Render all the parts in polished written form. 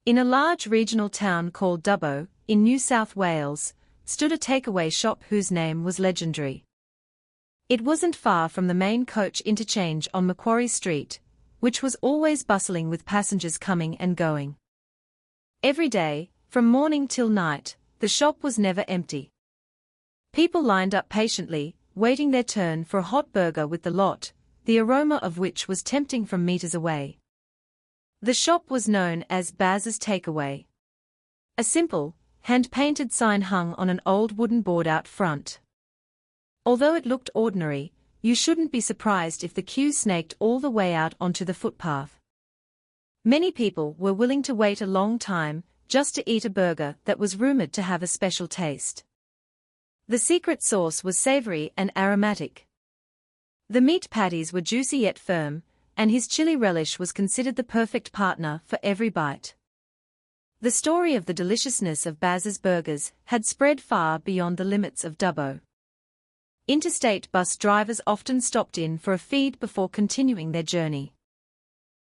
In a large regional town called Dubbo, in New South Wales, stood a takeaway shop whose name was legendary. It wasn't far from the main coach interchange on Macquarie Street, which was always bustling with passengers coming and going. Every day, from morning till night, the shop was never empty. People lined up patiently, waiting their turn for a hot burger with the lot, the aroma of which was tempting from meters away. The shop was known as Baz's Takeaway. A simple, hand-painted sign hung on an old wooden board out front. Although it looked ordinary, you shouldn't be surprised if the queue snaked all the way out onto the footpath. Many people were willing to wait a long time just to eat a burger that was rumored to have a special taste. The secret sauce was savory and aromatic. The meat patties were juicy yet firm, and his chili relish was considered the perfect partner for every bite. The story of the deliciousness of Baz's burgers had spread far beyond the limits of Dubbo. Interstate bus drivers often stopped in for a feed before continuing their journey.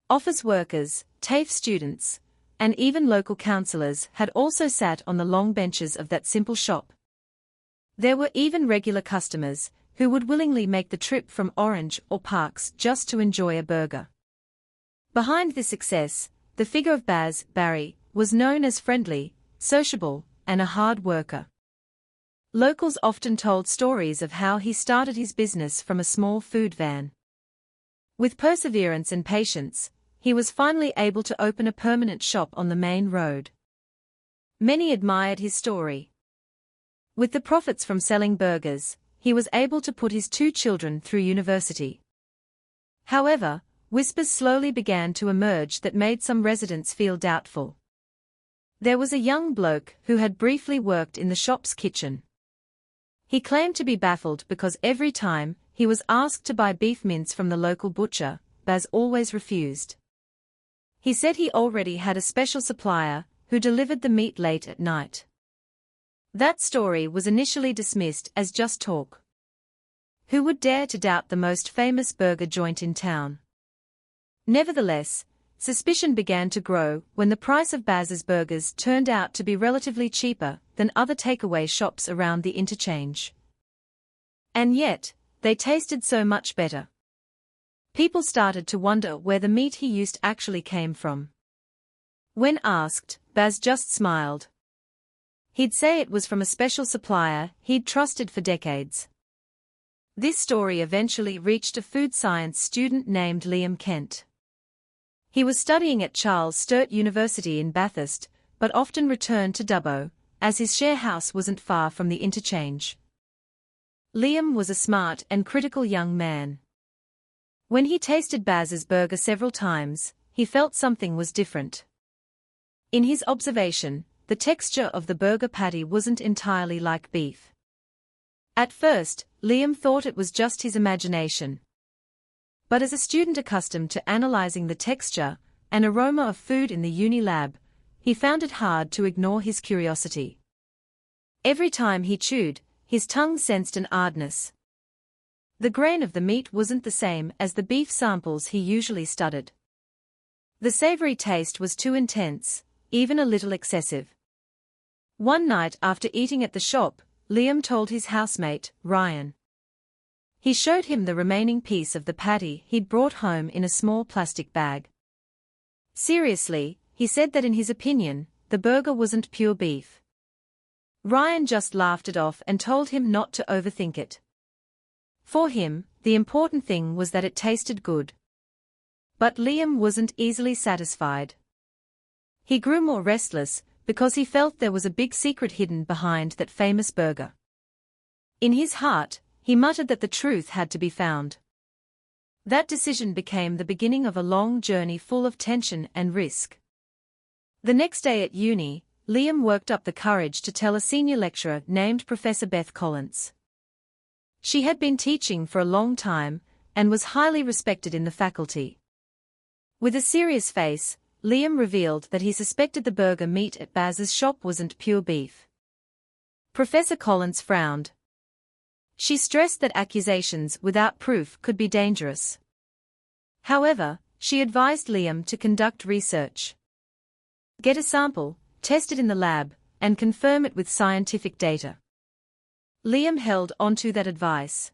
Office workers, TAFE students, and even local councillors had also sat on the long benches of that simple shop. There were even regular customers who would willingly make the trip from Orange or Parks just to enjoy a burger. Behind this success, the figure of Baz, Barry, was known as friendly, sociable, and a hard worker. Locals often told stories of how he started his business from a small food van. With perseverance and patience, he was finally able to open a permanent shop on the main road. Many admired his story. With the profits from selling burgers, he was able to put his 2 children through university. However, whispers slowly began to emerge that made some residents feel doubtful. There was a young bloke who had briefly worked in the shop's kitchen. He claimed to be baffled because every time he was asked to buy beef mince from the local butcher, Baz always refused. He said he already had a special supplier who delivered the meat late at night. That story was initially dismissed as just talk. Who would dare to doubt the most famous burger joint in town? Nevertheless, suspicion began to grow when the price of Baz's burgers turned out to be relatively cheaper than other takeaway shops around the interchange. And yet, they tasted so much better. People started to wonder where the meat he used actually came from. When asked, Baz just smiled. He'd say it was from a special supplier he'd trusted for decades. This story eventually reached a food science student named Liam Kent. He was studying at Charles Sturt University in Bathurst, but often returned to Dubbo, as his share house wasn't far from the interchange. Liam was a smart and critical young man. When he tasted Baz's burger several times, he felt something was different. In his observation, the texture of the burger patty wasn't entirely like beef. At first, Liam thought it was just his imagination. But as a student accustomed to analyzing the texture and aroma of food in the uni lab, he found it hard to ignore his curiosity. Every time he chewed, his tongue sensed an hardness. The grain of the meat wasn't the same as the beef samples he usually studied. The savory taste was too intense, even a little excessive. One night after eating at the shop, Liam told his housemate, Ryan. He showed him the remaining piece of the patty he'd brought home in a small plastic bag. Seriously, he said that in his opinion, the burger wasn't pure beef. Ryan just laughed it off and told him not to overthink it. For him, the important thing was that it tasted good. But Liam wasn't easily satisfied. He grew more restless because he felt there was a big secret hidden behind that famous burger. In his heart, he muttered that the truth had to be found. That decision became the beginning of a long journey full of tension and risk. The next day at uni, Liam worked up the courage to tell a senior lecturer named Professor Beth Collins. She had been teaching for a long time and was highly respected in the faculty. With a serious face, Liam revealed that he suspected the burger meat at Baz's shop wasn't pure beef. Professor Collins frowned. She stressed that accusations without proof could be dangerous. However, she advised Liam to conduct research. Get a sample, test it in the lab, and confirm it with scientific data. Liam held onto that advice.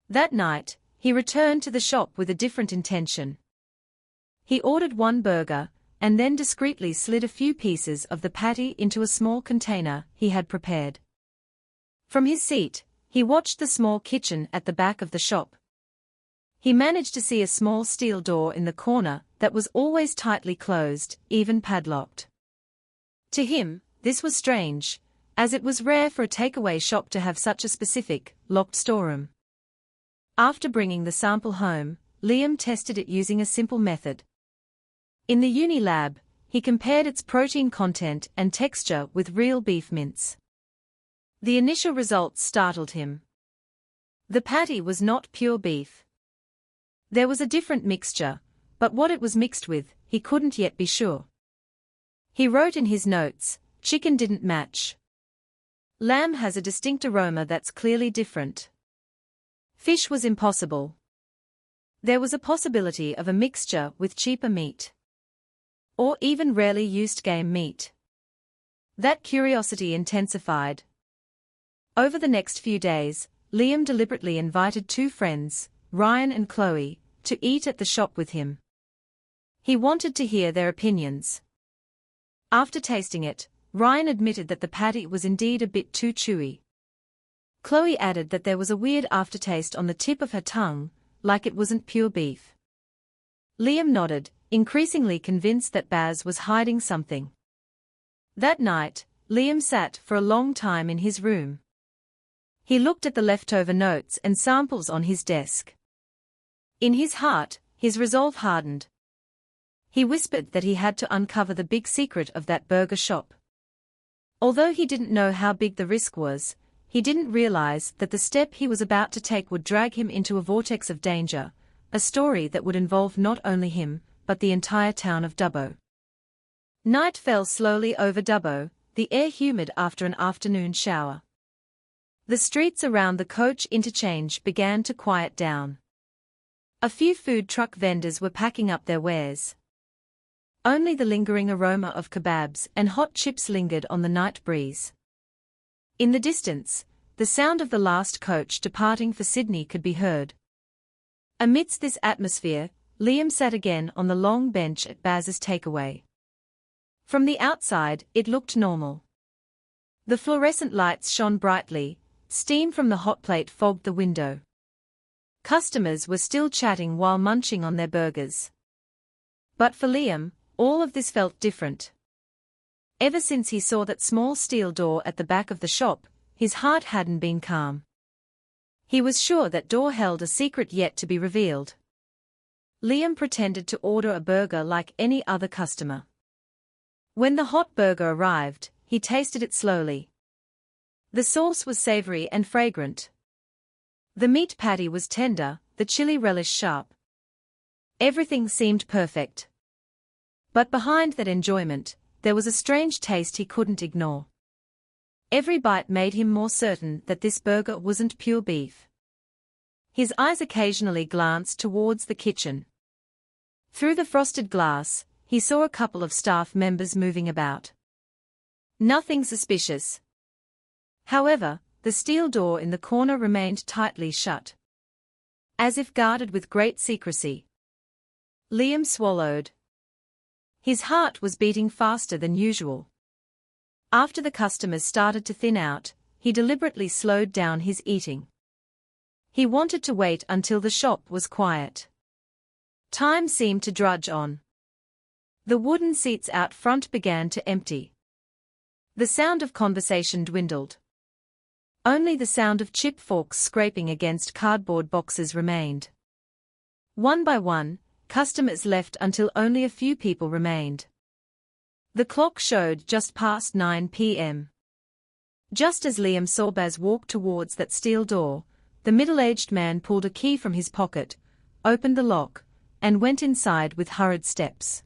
That night, he returned to the shop with a different intention. He ordered one burger, and then discreetly slid a few pieces of the patty into a small container he had prepared. From his seat, he watched the small kitchen at the back of the shop. He managed to see a small steel door in the corner that was always tightly closed, even padlocked. To him, this was strange, as it was rare for a takeaway shop to have such a specific, locked storeroom. After bringing the sample home, Liam tested it using a simple method. In the uni lab, he compared its protein content and texture with real beef mince. The initial results startled him. The patty was not pure beef. There was a different mixture, but what it was mixed with, he couldn't yet be sure. He wrote in his notes, "Chicken didn't match. Lamb has a distinct aroma that's clearly different. Fish was impossible. There was a possibility of a mixture with cheaper meat. Or even rarely used game meat." That curiosity intensified. Over the next few days, Liam deliberately invited two friends, Ryan and Chloe, to eat at the shop with him. He wanted to hear their opinions. After tasting it, Ryan admitted that the patty was indeed a bit too chewy. Chloe added that there was a weird aftertaste on the tip of her tongue, like it wasn't pure beef. Liam nodded, increasingly convinced that Baz was hiding something. That night, Liam sat for a long time in his room. He looked at the leftover notes and samples on his desk. In his heart, his resolve hardened. He whispered that he had to uncover the big secret of that burger shop. Although he didn't know how big the risk was, he didn't realize that the step he was about to take would drag him into a vortex of danger, a story that would involve not only him, but the entire town of Dubbo. Night fell slowly over Dubbo, the air humid after an afternoon shower. The streets around the coach interchange began to quiet down. A few food truck vendors were packing up their wares. Only the lingering aroma of kebabs and hot chips lingered on the night breeze. In the distance, the sound of the last coach departing for Sydney could be heard. Amidst this atmosphere, Liam sat again on the long bench at Baz's takeaway. From the outside, it looked normal. The fluorescent lights shone brightly, steam from the hot plate fogged the window. Customers were still chatting while munching on their burgers. But for Liam, all of this felt different. Ever since he saw that small steel door at the back of the shop, his heart hadn't been calm. He was sure that door held a secret yet to be revealed. Liam pretended to order a burger like any other customer. When the hot burger arrived, he tasted it slowly. The sauce was savory and fragrant. The meat patty was tender, the chili relish sharp. Everything seemed perfect. But behind that enjoyment, there was a strange taste he couldn't ignore. Every bite made him more certain that this burger wasn't pure beef. His eyes occasionally glanced towards the kitchen. Through the frosted glass, he saw a couple of staff members moving about. Nothing suspicious. However, the steel door in the corner remained tightly shut, as if guarded with great secrecy. Liam swallowed. His heart was beating faster than usual. After the customers started to thin out, he deliberately slowed down his eating. He wanted to wait until the shop was quiet. Time seemed to drudge on. The wooden seats out front began to empty. The sound of conversation dwindled. Only the sound of chip forks scraping against cardboard boxes remained. One by one, customers left until only a few people remained. The clock showed just past 9 p.m. Just as Liam saw Baz walk towards that steel door, the middle-aged man pulled a key from his pocket, opened the lock, and went inside with hurried steps.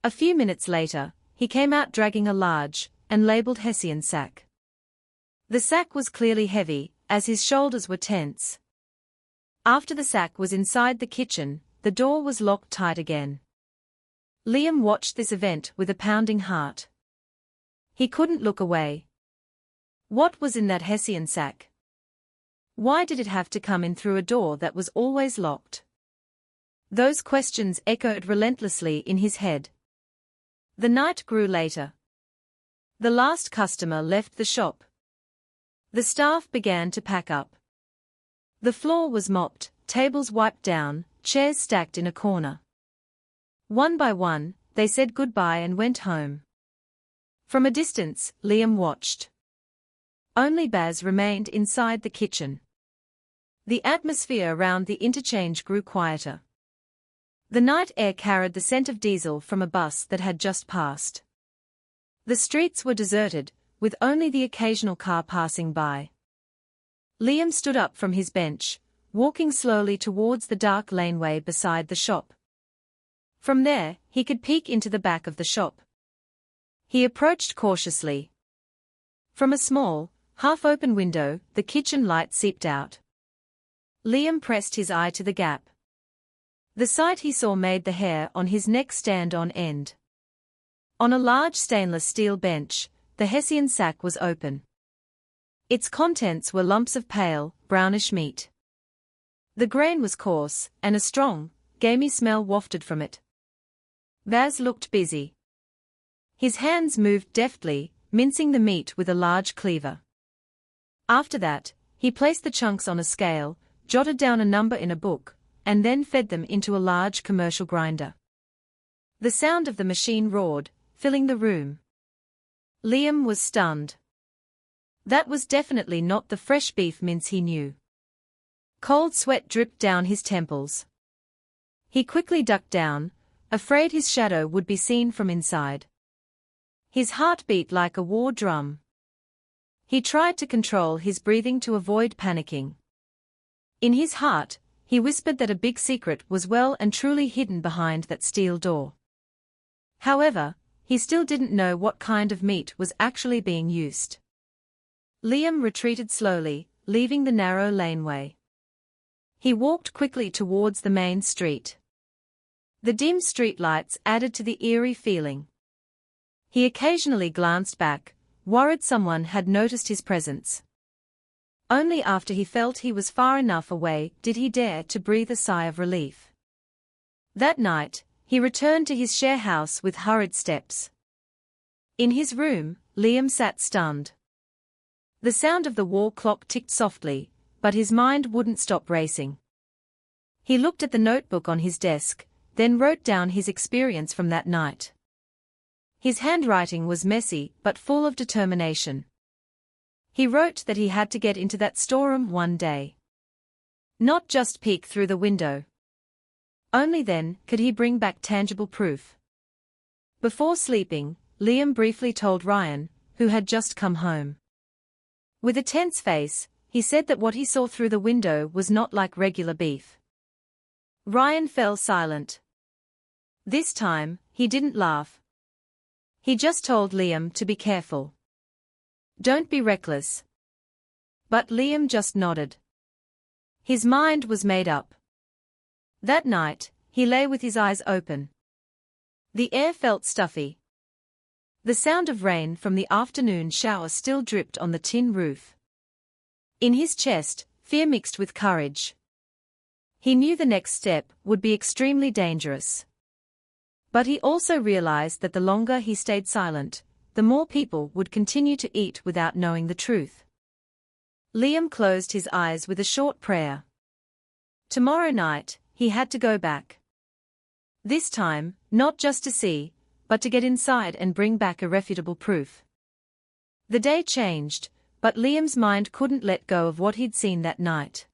A few minutes later, he came out dragging a large, and labeled Hessian sack. The sack was clearly heavy, as his shoulders were tense. After the sack was inside the kitchen, the door was locked tight again. Liam watched this event with a pounding heart. He couldn't look away. What was in that Hessian sack? Why did it have to come in through a door that was always locked? Those questions echoed relentlessly in his head. The night grew later. The last customer left the shop. The staff began to pack up. The floor was mopped, tables wiped down, chairs stacked in a corner. One by one, they said goodbye and went home. From a distance, Liam watched. Only Baz remained inside the kitchen. The atmosphere around the interchange grew quieter. The night air carried the scent of diesel from a bus that had just passed. The streets were deserted, with only the occasional car passing by. Liam stood up from his bench, walking slowly towards the dark laneway beside the shop. From there, he could peek into the back of the shop. He approached cautiously. From a small, half-open window, the kitchen light seeped out. Liam pressed his eye to the gap. The sight he saw made the hair on his neck stand on end. On a large stainless steel bench, the Hessian sack was open. Its contents were lumps of pale, brownish meat. The grain was coarse, and a strong, gamey smell wafted from it. Baz looked busy. His hands moved deftly, mincing the meat with a large cleaver. After that, he placed the chunks on a scale, jotted down a number in a book, and then fed them into a large commercial grinder. The sound of the machine roared, filling the room. Liam was stunned. That was definitely not the fresh beef mince he knew. Cold sweat dripped down his temples. He quickly ducked down, afraid his shadow would be seen from inside. His heart beat like a war drum. He tried to control his breathing to avoid panicking. In his heart, he whispered that a big secret was well and truly hidden behind that steel door. However, he still didn't know what kind of meat was actually being used. Liam retreated slowly, leaving the narrow laneway. He walked quickly towards the main street. The dim streetlights added to the eerie feeling. He occasionally glanced back, worried someone had noticed his presence. Only after he felt he was far enough away did he dare to breathe a sigh of relief. That night, he returned to his share house with hurried steps. In his room, Liam sat stunned. The sound of the wall clock ticked softly, but his mind wouldn't stop racing. He looked at the notebook on his desk, then wrote down his experience from that night. His handwriting was messy but full of determination. He wrote that he had to get into that storeroom one day. Not just peek through the window. Only then could he bring back tangible proof. Before sleeping, Liam briefly told Ryan, who had just come home. With a tense face, he said that what he saw through the window was not like regular beef. Ryan fell silent. This time, he didn't laugh. He just told Liam to be careful. Don't be reckless. But Liam just nodded. His mind was made up. That night, he lay with his eyes open. The air felt stuffy. The sound of rain from the afternoon shower still dripped on the tin roof. In his chest, fear mixed with courage. He knew the next step would be extremely dangerous. But he also realized that the longer he stayed silent, the more people would continue to eat without knowing the truth. Liam closed his eyes with a short prayer. Tomorrow night, he had to go back. This time, not just to see, but to get inside and bring back irrefutable proof. The day changed, but Liam's mind couldn't let go of what he'd seen that night.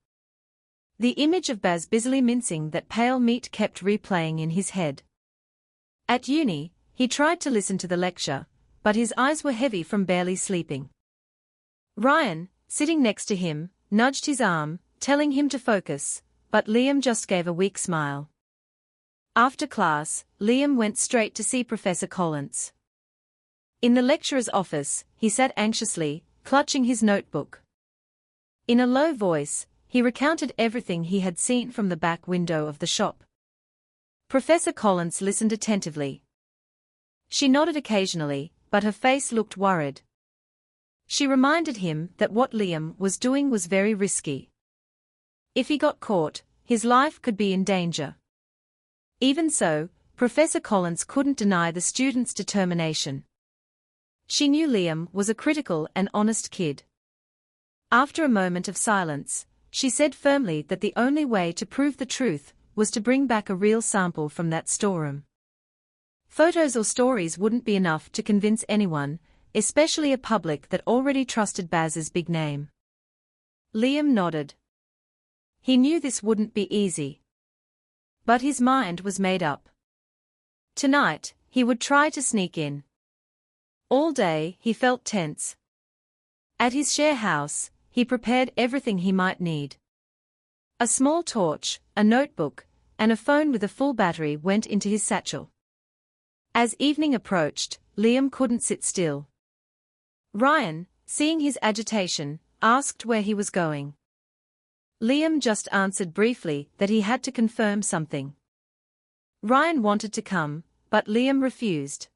The image of Baz busily mincing that pale meat kept replaying in his head. At uni, he tried to listen to the lecture, but his eyes were heavy from barely sleeping. Ryan, sitting next to him, nudged his arm, telling him to focus, but Liam just gave a weak smile. After class, Liam went straight to see Professor Collins. In the lecturer's office, he sat anxiously, clutching his notebook. In a low voice, he recounted everything he had seen from the back window of the shop. Professor Collins listened attentively. She nodded occasionally, but her face looked worried. She reminded him that what Liam was doing was very risky. If he got caught, his life could be in danger. Even so, Professor Collins couldn't deny the student's determination. She knew Liam was a critical and honest kid. After a moment of silence, she said firmly that the only way to prove the truth was to bring back a real sample from that storeroom. Photos or stories wouldn't be enough to convince anyone, especially a public that already trusted Baz's big name. Liam nodded. He knew this wouldn't be easy. But his mind was made up. Tonight, he would try to sneak in. All day, he felt tense. At his share house, he prepared everything he might need. A small torch, a notebook, and a phone with a full battery went into his satchel. As evening approached, Liam couldn't sit still. Ryan, seeing his agitation, asked where he was going. Liam just answered briefly that he had to confirm something. Ryan wanted to come, but Liam refused.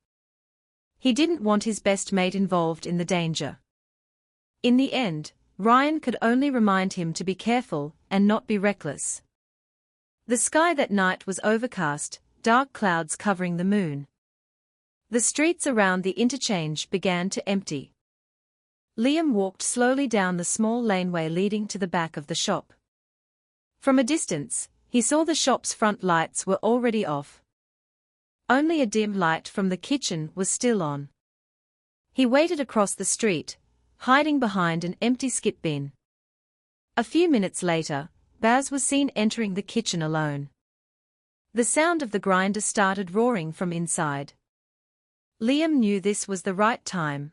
He didn't want his best mate involved in the danger. In the end, Ryan could only remind him to be careful and not be reckless. The sky that night was overcast, dark clouds covering the moon. The streets around the interchange began to empty. Liam walked slowly down the small laneway leading to the back of the shop. From a distance, he saw the shop's front lights were already off. Only a dim light from the kitchen was still on. He waited across the street, hiding behind an empty skip bin. A few minutes later, Baz was seen entering the kitchen alone. The sound of the grinder started roaring from inside. Liam knew this was the right time.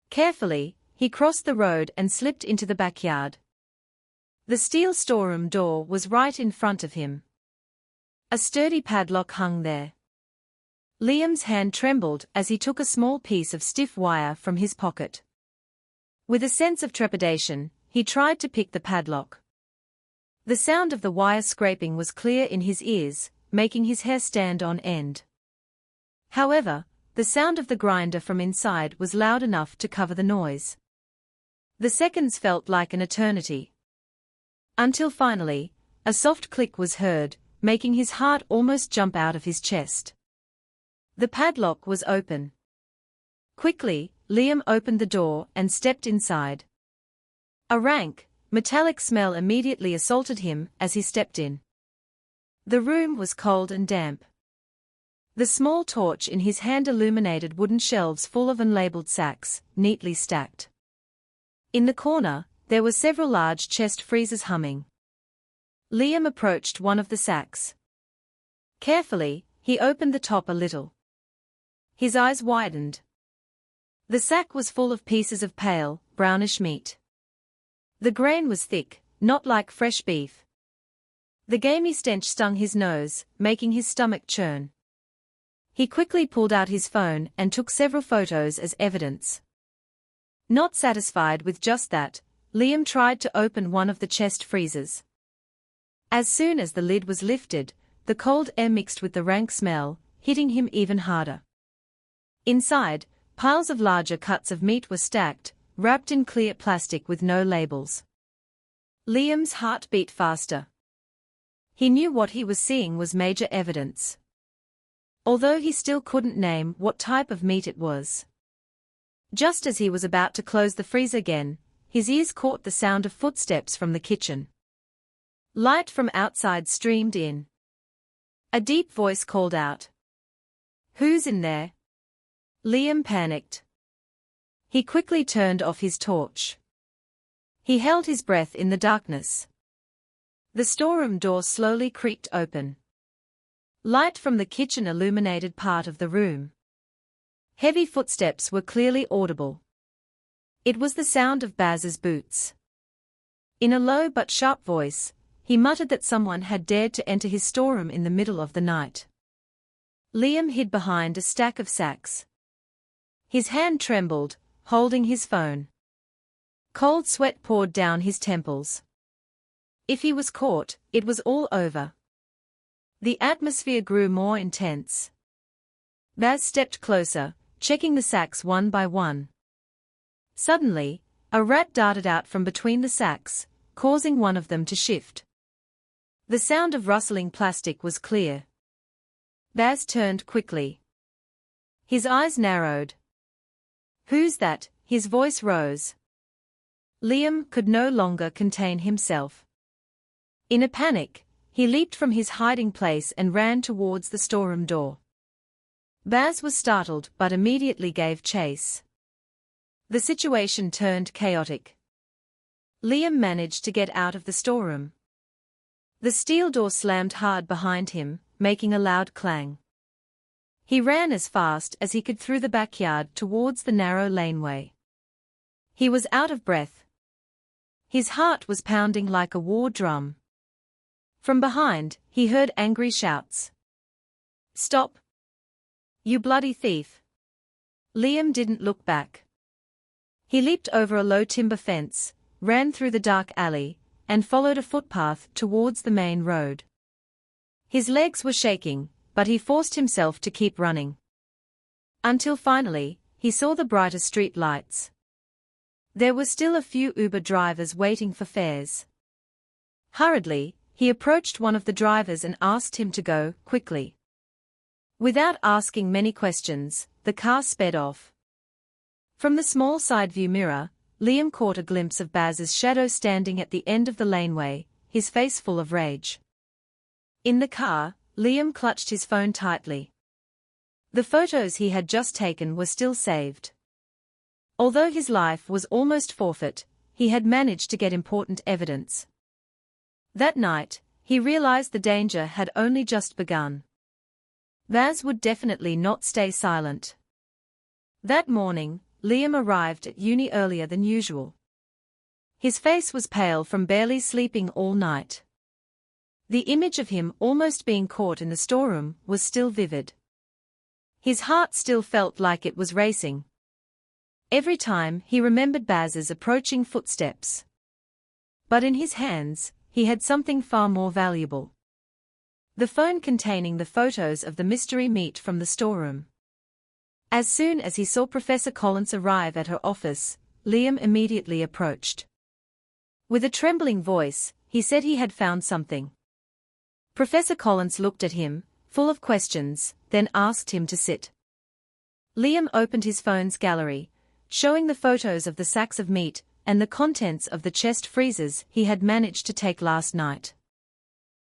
Carefully, he crossed the road and slipped into the backyard. The steel storeroom door was right in front of him. A sturdy padlock hung there. Liam's hand trembled as he took a small piece of stiff wire from his pocket. With a sense of trepidation, he tried to pick the padlock. The sound of the wire scraping was clear in his ears, making his hair stand on end. However, the sound of the grinder from inside was loud enough to cover the noise. The seconds felt like an eternity. Until finally, a soft click was heard, making his heart almost jump out of his chest. The padlock was open. Quickly, Liam opened the door and stepped inside. A rank, metallic smell immediately assaulted him as he stepped in. The room was cold and damp. The small torch in his hand illuminated wooden shelves full of unlabeled sacks, neatly stacked. In the corner, there were several large chest freezers humming. Liam approached one of the sacks. Carefully, he opened the top a little. His eyes widened. The sack was full of pieces of pale, brownish meat. The grain was thick, not like fresh beef. The gamey stench stung his nose, making his stomach churn. He quickly pulled out his phone and took several photos as evidence. Not satisfied with just that, Liam tried to open one of the chest freezers. As soon as the lid was lifted, the cold air mixed with the rank smell, hitting him even harder. Inside, piles of larger cuts of meat were stacked, wrapped in clear plastic with no labels. Liam's heart beat faster. He knew what he was seeing was major evidence. Although he still couldn't name what type of meat it was. Just as he was about to close the freezer again, his ears caught the sound of footsteps from the kitchen. Light from outside streamed in. A deep voice called out. "Who's in there?" Liam panicked. He quickly turned off his torch. He held his breath in the darkness. The storeroom door slowly creaked open. Light from the kitchen illuminated part of the room. Heavy footsteps were clearly audible. It was the sound of Baz's boots. In a low but sharp voice, he muttered that someone had dared to enter his storeroom in the middle of the night. Liam hid behind a stack of sacks. His hand trembled, holding his phone. Cold sweat poured down his temples. If he was caught, it was all over. The atmosphere grew more intense. Baz stepped closer, checking the sacks one by one. Suddenly, a rat darted out from between the sacks, causing one of them to shift. The sound of rustling plastic was clear. Baz turned quickly. His eyes narrowed. "Who's that?" His voice rose. Liam could no longer contain himself. In a panic, he leaped from his hiding place and ran towards the storeroom door. Baz was startled but immediately gave chase. The situation turned chaotic. Liam managed to get out of the storeroom. The steel door slammed hard behind him, making a loud clang. He ran as fast as he could through the backyard towards the narrow laneway. He was out of breath. His heart was pounding like a war drum. From behind, he heard angry shouts. "Stop! You bloody thief!" Liam didn't look back. He leaped over a low timber fence, ran through the dark alley, and followed a footpath towards the main road. His legs were shaking, but he forced himself to keep running. Until finally, he saw the brighter street lights. There were still a few Uber drivers waiting for fares. Hurriedly, he approached one of the drivers and asked him to go quickly. Without asking many questions, the car sped off. From the small side view mirror, Liam caught a glimpse of Baz's shadow standing at the end of the laneway, his face full of rage. In the car, Liam clutched his phone tightly. The photos he had just taken were still saved. Although his life was almost forfeit, he had managed to get important evidence. That night, he realized the danger had only just begun. Baz would definitely not stay silent. That morning, Liam arrived at uni earlier than usual. His face was pale from barely sleeping all night. The image of him almost being caught in the storeroom was still vivid. His heart still felt like it was racing. Every time he remembered Baz's approaching footsteps. But in his hands, he had something far more valuable. The phone containing the photos of the mystery meat from the storeroom. As soon as he saw Professor Collins arrive at her office, Liam immediately approached. With a trembling voice, he said he had found something. Professor Collins looked at him, full of questions, then asked him to sit. Liam opened his phone's gallery, showing the photos of the sacks of meat and the contents of the chest freezers he had managed to take last night.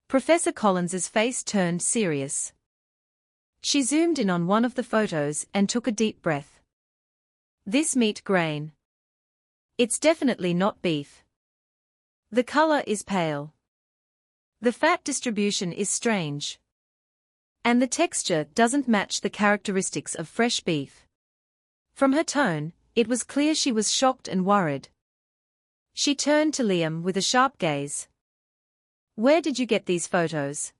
Professor Collins's face turned serious. She zoomed in on one of the photos and took a deep breath. "This meat grain. It's definitely not beef. The color is pale. The fat distribution is strange. And the texture doesn't match the characteristics of fresh beef." From her tone, it was clear she was shocked and worried. She turned to Liam with a sharp gaze. "Where did you get these photos?"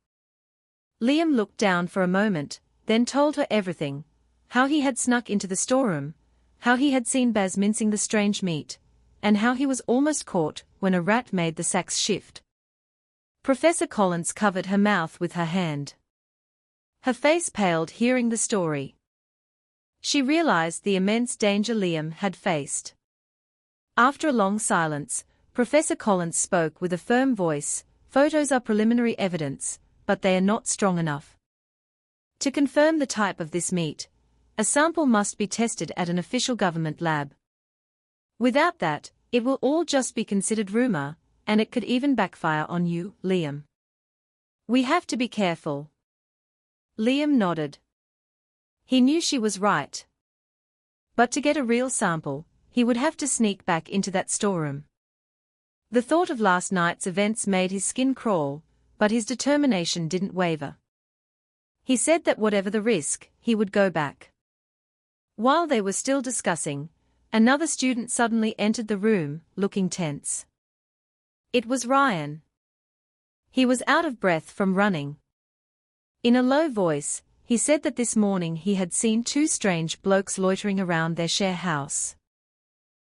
Liam looked down for a moment, then told her everything, how he had snuck into the storeroom, how he had seen Baz mincing the strange meat, and how he was almost caught when a rat made the sacks shift. Professor Collins covered her mouth with her hand. Her face paled hearing the story. She realized the immense danger Liam had faced. After a long silence, Professor Collins spoke with a firm voice. "Photos are preliminary evidence, but they are not strong enough. To confirm the type of this meat, a sample must be tested at an official government lab. Without that, it will all just be considered rumor, and it could even backfire on you, Liam. We have to be careful." Liam nodded. He knew she was right. But to get a real sample, he would have to sneak back into that storeroom. The thought of last night's events made his skin crawl, but his determination didn't waver. He said that whatever the risk, he would go back. While they were still discussing, another student suddenly entered the room, looking tense. It was Ryan. He was out of breath from running. In a low voice, he said that this morning he had seen two strange blokes loitering around their share house.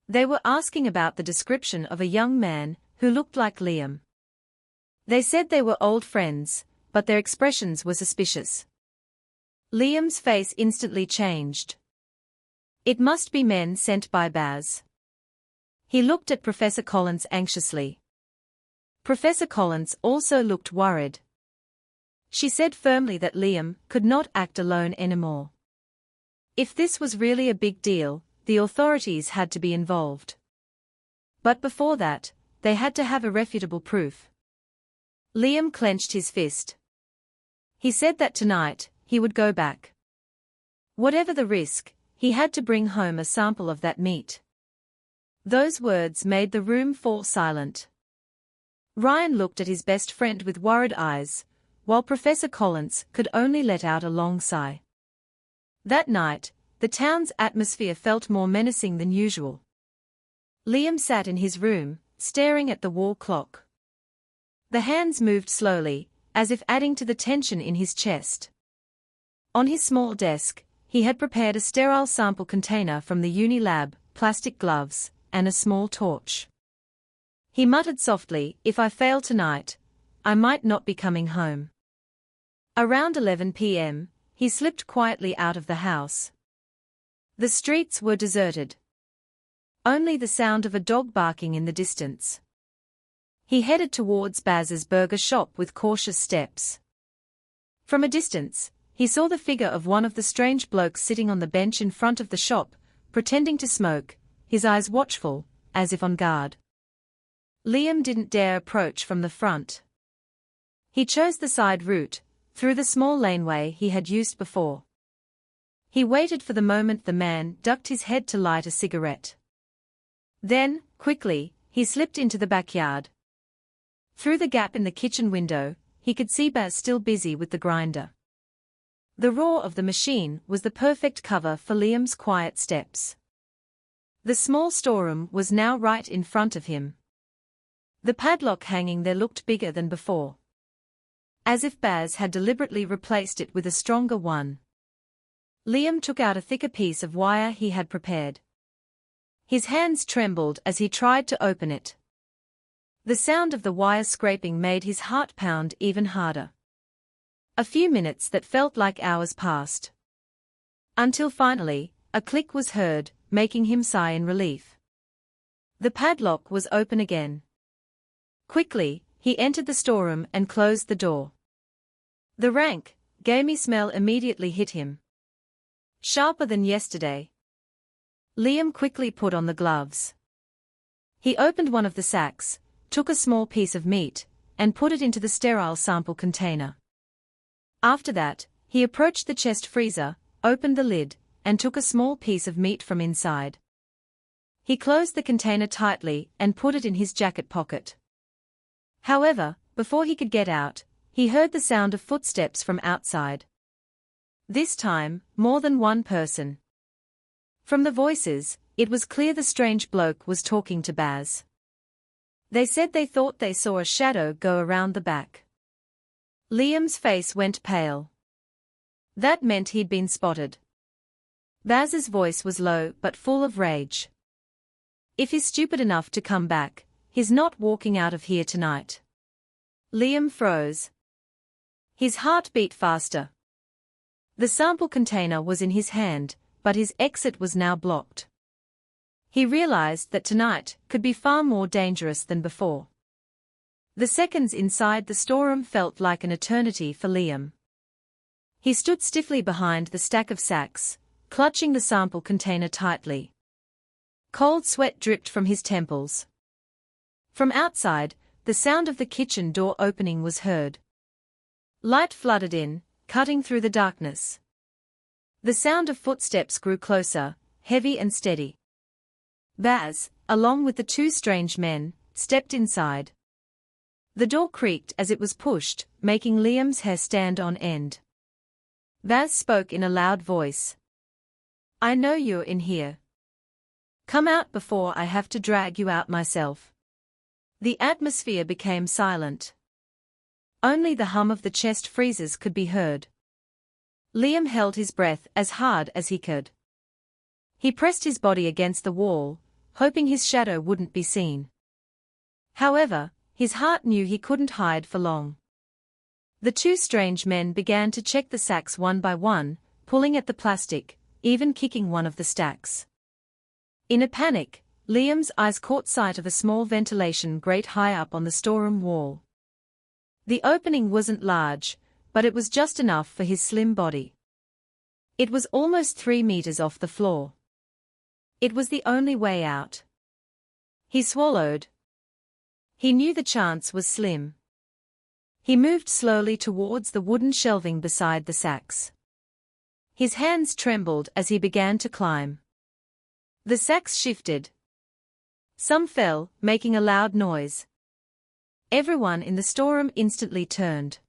They were asking about the description of a young man who looked like Liam. They said they were old friends, but their expressions were suspicious. Liam's face instantly changed. It must be men sent by Baz. He looked at Professor Collins anxiously. Professor Collins also looked worried. She said firmly that Liam could not act alone anymore. If this was really a big deal, the authorities had to be involved. But before that, they had to have irrefutable proof. Liam clenched his fist. He said that tonight, he would go back. Whatever the risk, he had to bring home a sample of that meat. Those words made the room fall silent. Ryan looked at his best friend with worried eyes, while Professor Collins could only let out a long sigh. That night, the town's atmosphere felt more menacing than usual. Liam sat in his room, staring at the wall clock. The hands moved slowly, as if adding to the tension in his chest. On his small desk, he had prepared a sterile sample container from the uni lab, plastic gloves, and a small torch. He muttered softly, "If I fail tonight, I might not be coming home." Around 11 p.m., he slipped quietly out of the house. The streets were deserted. Only the sound of a dog barking in the distance. He headed towards Baz's burger shop with cautious steps. From a distance, he saw the figure of one of the strange blokes sitting on the bench in front of the shop, pretending to smoke, his eyes watchful, as if on guard. Liam didn't dare approach from the front. He chose the side route, through the small laneway he had used before. He waited for the moment the man ducked his head to light a cigarette. Then, quickly, he slipped into the backyard. Through the gap in the kitchen window, he could see Baz still busy with the grinder. The roar of the machine was the perfect cover for Liam's quiet steps. The small storeroom was now right in front of him. The padlock hanging there looked bigger than before. As if Baz had deliberately replaced it with a stronger one. Liam took out a thicker piece of wire he had prepared. His hands trembled as he tried to open it. The sound of the wire scraping made his heart pound even harder. A few minutes that felt like hours passed. Until finally, a click was heard, making him sigh in relief. The padlock was open again. Quickly, he entered the storeroom and closed the door. The rank, gamey smell immediately hit him. Sharper than yesterday. Liam quickly put on the gloves. He opened one of the sacks, took a small piece of meat, and put it into the sterile sample container. After that, he approached the chest freezer, opened the lid, and took a small piece of meat from inside. He closed the container tightly and put it in his jacket pocket. However, before he could get out, he heard the sound of footsteps from outside. This time, more than one person. From the voices, it was clear the strange bloke was talking to Baz. They said they thought they saw a shadow go around the back. Liam's face went pale. That meant he'd been spotted. Baz's voice was low but full of rage. If he's stupid enough to come back, he's not walking out of here tonight. Liam froze. His heart beat faster. The sample container was in his hand, but his exit was now blocked. He realized that tonight could be far more dangerous than before. The seconds inside the storeroom felt like an eternity for Liam. He stood stiffly behind the stack of sacks, clutching the sample container tightly. Cold sweat dripped from his temples. From outside, the sound of the kitchen door opening was heard. Light flooded in, cutting through the darkness. The sound of footsteps grew closer, heavy and steady. Baz, along with the two strange men, stepped inside. The door creaked as it was pushed, making Liam's hair stand on end. Baz spoke in a loud voice. "I know you're in here. Come out before I have to drag you out myself." The atmosphere became silent. Only the hum of the chest freezers could be heard. Liam held his breath as hard as he could. He pressed his body against the wall, hoping his shadow wouldn't be seen. However, his heart knew he couldn't hide for long. The two strange men began to check the sacks one by one, pulling at the plastic, even kicking one of the stacks. In a panic, Liam's eyes caught sight of a small ventilation grate high up on the storeroom wall. The opening wasn't large, but it was just enough for his slim body. It was almost 3 meters off the floor. It was the only way out. He swallowed. He knew the chance was slim. He moved slowly towards the wooden shelving beside the sacks. His hands trembled as he began to climb. The sacks shifted. Some fell, making a loud noise. Everyone in the storeroom instantly turned.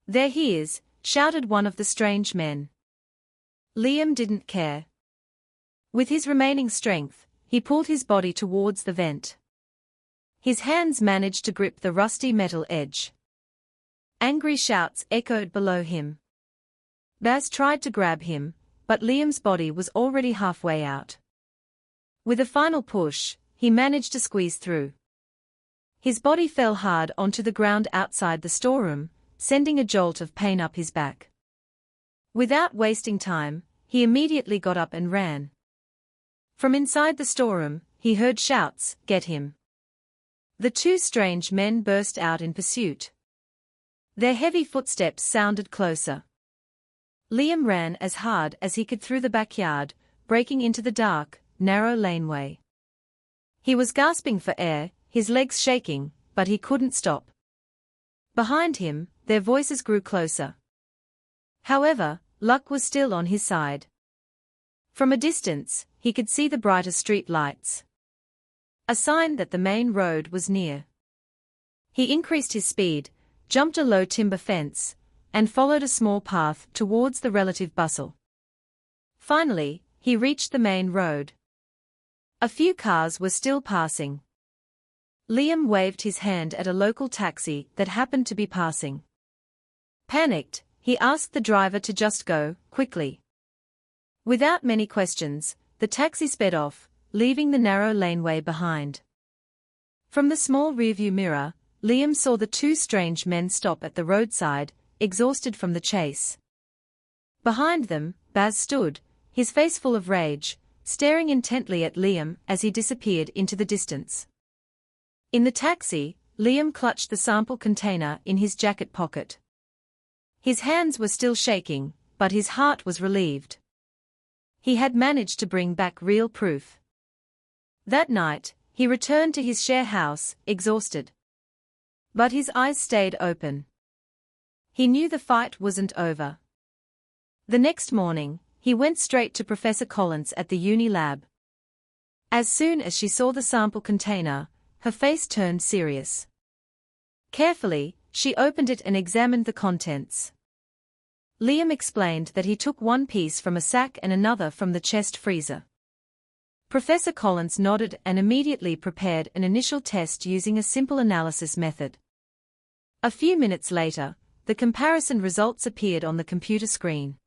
"There he is," shouted one of the strange men. Liam didn't care. With his remaining strength, he pulled his body towards the vent. His hands managed to grip the rusty metal edge. Angry shouts echoed below him. Baz tried to grab him, but Liam's body was already halfway out. With a final push, he managed to squeeze through. His body fell hard onto the ground outside the storeroom, sending a jolt of pain up his back. Without wasting time, he immediately got up and ran. From inside the storeroom, he heard shouts, "Get him!" The two strange men burst out in pursuit. Their heavy footsteps sounded closer. Liam ran as hard as he could through the backyard, breaking into the dark, narrow laneway. He was gasping for air, his legs shaking, but he couldn't stop. Behind him, their voices grew closer. However, luck was still on his side. From a distance, he could see the brighter street lights. A sign that the main road was near. He increased his speed, jumped a low timber fence, and followed a small path towards the relative bustle. Finally, he reached the main road. A few cars were still passing. Liam waved his hand at a local taxi that happened to be passing. Panicked, he asked the driver to just go, quickly. Without many questions, the taxi sped off, leaving the narrow laneway behind. From the small rearview mirror, Liam saw the two strange men stop at the roadside, exhausted from the chase. Behind them, Baz stood, his face full of rage, staring intently at Liam as he disappeared into the distance. In the taxi, Liam clutched the sample container in his jacket pocket. His hands were still shaking, but his heart was relieved. He had managed to bring back real proof. That night, he returned to his share house, exhausted. But his eyes stayed open. He knew the fight wasn't over. The next morning, he went straight to Professor Collins at the uni lab. As soon as she saw the sample container, her face turned serious. Carefully, she opened it and examined the contents. Liam explained that he took one piece from a sack and another from the chest freezer. Professor Collins nodded and immediately prepared an initial test using a simple analysis method. A few minutes later, the comparison results appeared on the computer screen.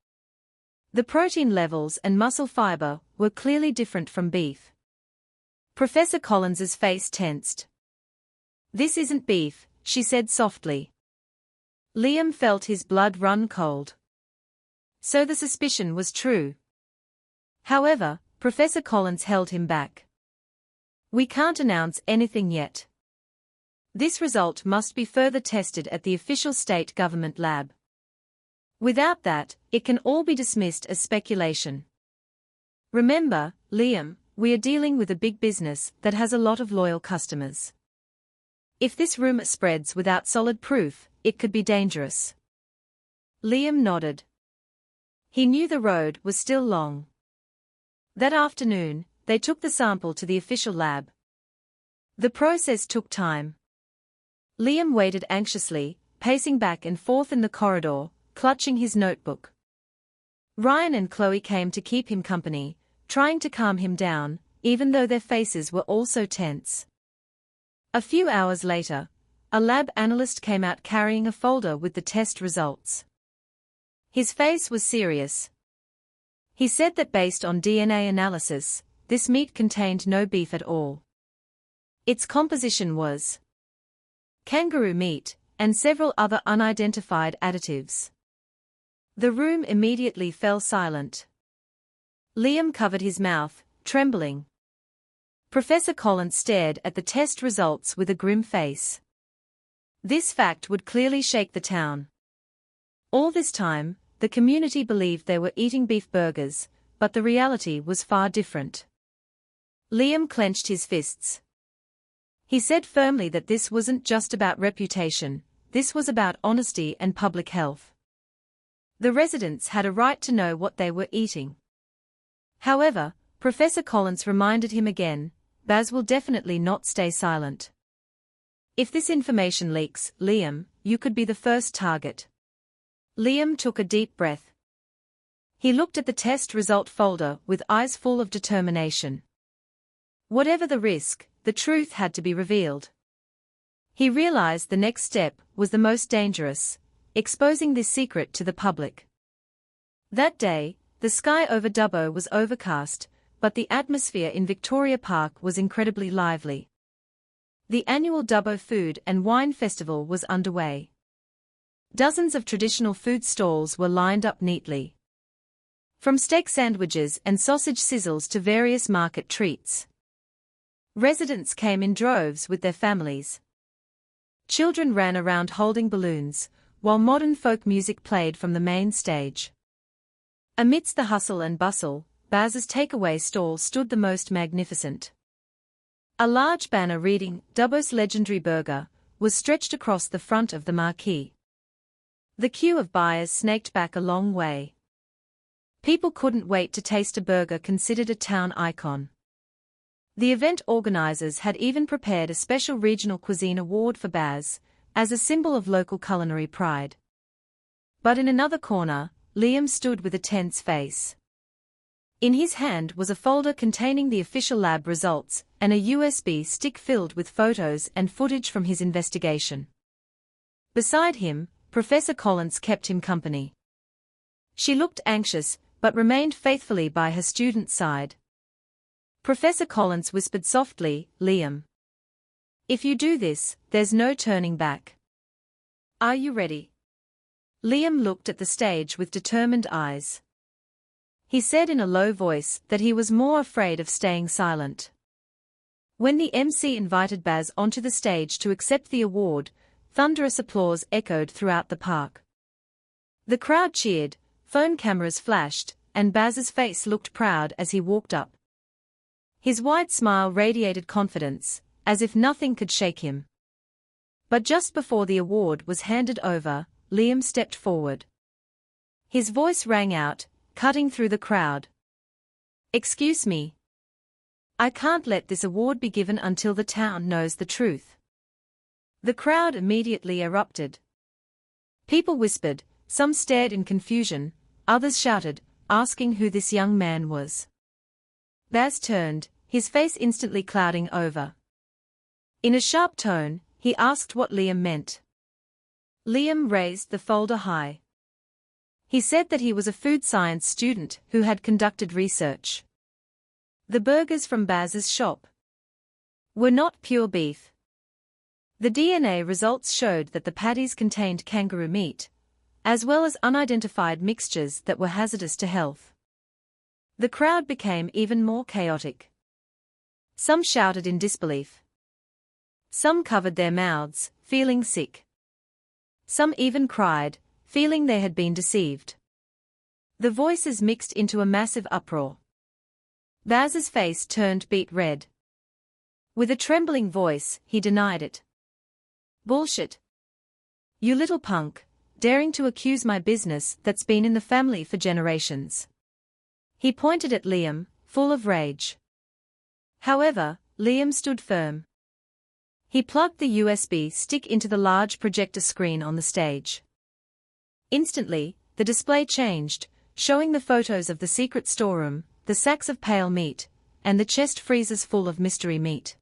The protein levels and muscle fiber were clearly different from beef. Professor Collins's face tensed. "This isn't beef," she said softly. Liam felt his blood run cold. So the suspicion was true. However, Professor Collins held him back. "We can't announce anything yet. This result must be further tested at the official state government lab. Without that, it can all be dismissed as speculation. Remember, Liam, we are dealing with a big business that has a lot of loyal customers. If this rumor spreads without solid proof, it could be dangerous." Liam nodded. He knew the road was still long. That afternoon, they took the sample to the official lab. The process took time. Liam waited anxiously, pacing back and forth in the corridor, clutching his notebook. Ryan and Chloe came to keep him company, trying to calm him down, even though their faces were also tense. A few hours later, a lab analyst came out carrying a folder with the test results. His face was serious. He said that based on DNA analysis, this meat contained no beef at all. Its composition was kangaroo meat, and several other unidentified additives. The room immediately fell silent. Liam covered his mouth, trembling. Professor Collins stared at the test results with a grim face. This fact would clearly shake the town. All this time, the community believed they were eating beef burgers, but the reality was far different. Liam clenched his fists. He said firmly that this wasn't just about reputation, this was about honesty and public health. The residents had a right to know what they were eating. However, Professor Collins reminded him again, Baz will definitely not stay silent. If this information leaks, Liam, you could be the first target. Liam took a deep breath. He looked at the test result folder with eyes full of determination. Whatever the risk, the truth had to be revealed. He realized the next step was the most dangerous, exposing this secret to the public. That day, the sky over Dubbo was overcast, but the atmosphere in Victoria Park was incredibly lively. The annual Dubbo Food and Wine Festival was underway. Dozens of traditional food stalls were lined up neatly. From steak sandwiches and sausage sizzles to various market treats. Residents came in droves with their families. Children ran around holding balloons, while modern folk music played from the main stage. Amidst the hustle and bustle, Baz's takeaway stall stood the most magnificent. A large banner reading, Dubbo's legendary burger, was stretched across the front of the marquee. The queue of buyers snaked back a long way. People couldn't wait to taste a burger considered a town icon. The event organizers had even prepared a special regional cuisine award for Baz, as a symbol of local culinary pride. But in another corner, Liam stood with a tense face. In his hand was a folder containing the official lab results and a USB stick filled with photos and footage from his investigation. Beside him, Professor Collins kept him company. She looked anxious, but remained faithfully by her student's side. Professor Collins whispered softly, Liam. If you do this, there's no turning back. Are you ready? Liam looked at the stage with determined eyes. He said in a low voice that he was more afraid of staying silent. When the MC invited Baz onto the stage to accept the award, thunderous applause echoed throughout the park. The crowd cheered, phone cameras flashed, and Baz's face looked proud as he walked up. His wide smile radiated confidence, as if nothing could shake him. But just before the award was handed over, Liam stepped forward. His voice rang out, cutting through the crowd. Excuse me. I can't let this award be given until the town knows the truth. The crowd immediately erupted. People whispered, some stared in confusion, others shouted, asking who this young man was. Baz turned, his face instantly clouding over. In a sharp tone, he asked what Liam meant. Liam raised the folder high. He said that he was a food science student who had conducted research. The burgers from Baz's shop were not pure beef. The DNA results showed that the patties contained kangaroo meat, as well as unidentified mixtures that were hazardous to health. The crowd became even more chaotic. Some shouted in disbelief. Some covered their mouths, feeling sick. Some even cried, feeling they had been deceived. The voices mixed into a massive uproar. Baz's face turned beet red. With a trembling voice, he denied it. Bullshit. You little punk, daring to accuse my business that's been in the family for generations. He pointed at Liam, full of rage. However, Liam stood firm. He plugged the USB stick into the large projector screen on the stage. Instantly, the display changed, showing the photos of the secret storeroom, the sacks of pale meat, and the chest freezers full of mystery meat.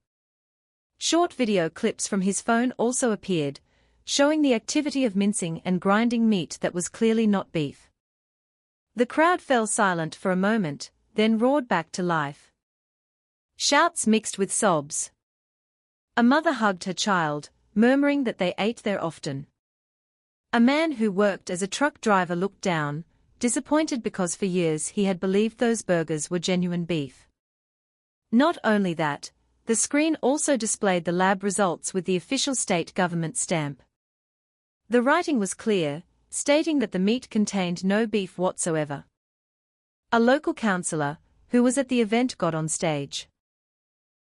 Short video clips from his phone also appeared, showing the activity of mincing and grinding meat that was clearly not beef. The crowd fell silent for a moment, then roared back to life. Shouts mixed with sobs. A mother hugged her child, murmuring that they ate there often. A man who worked as a truck driver looked down, disappointed because for years he had believed those burgers were genuine beef. Not only that, the screen also displayed the lab results with the official state government stamp. The writing was clear, stating that the meat contained no beef whatsoever. A local councillor, who was at the event, got on stage.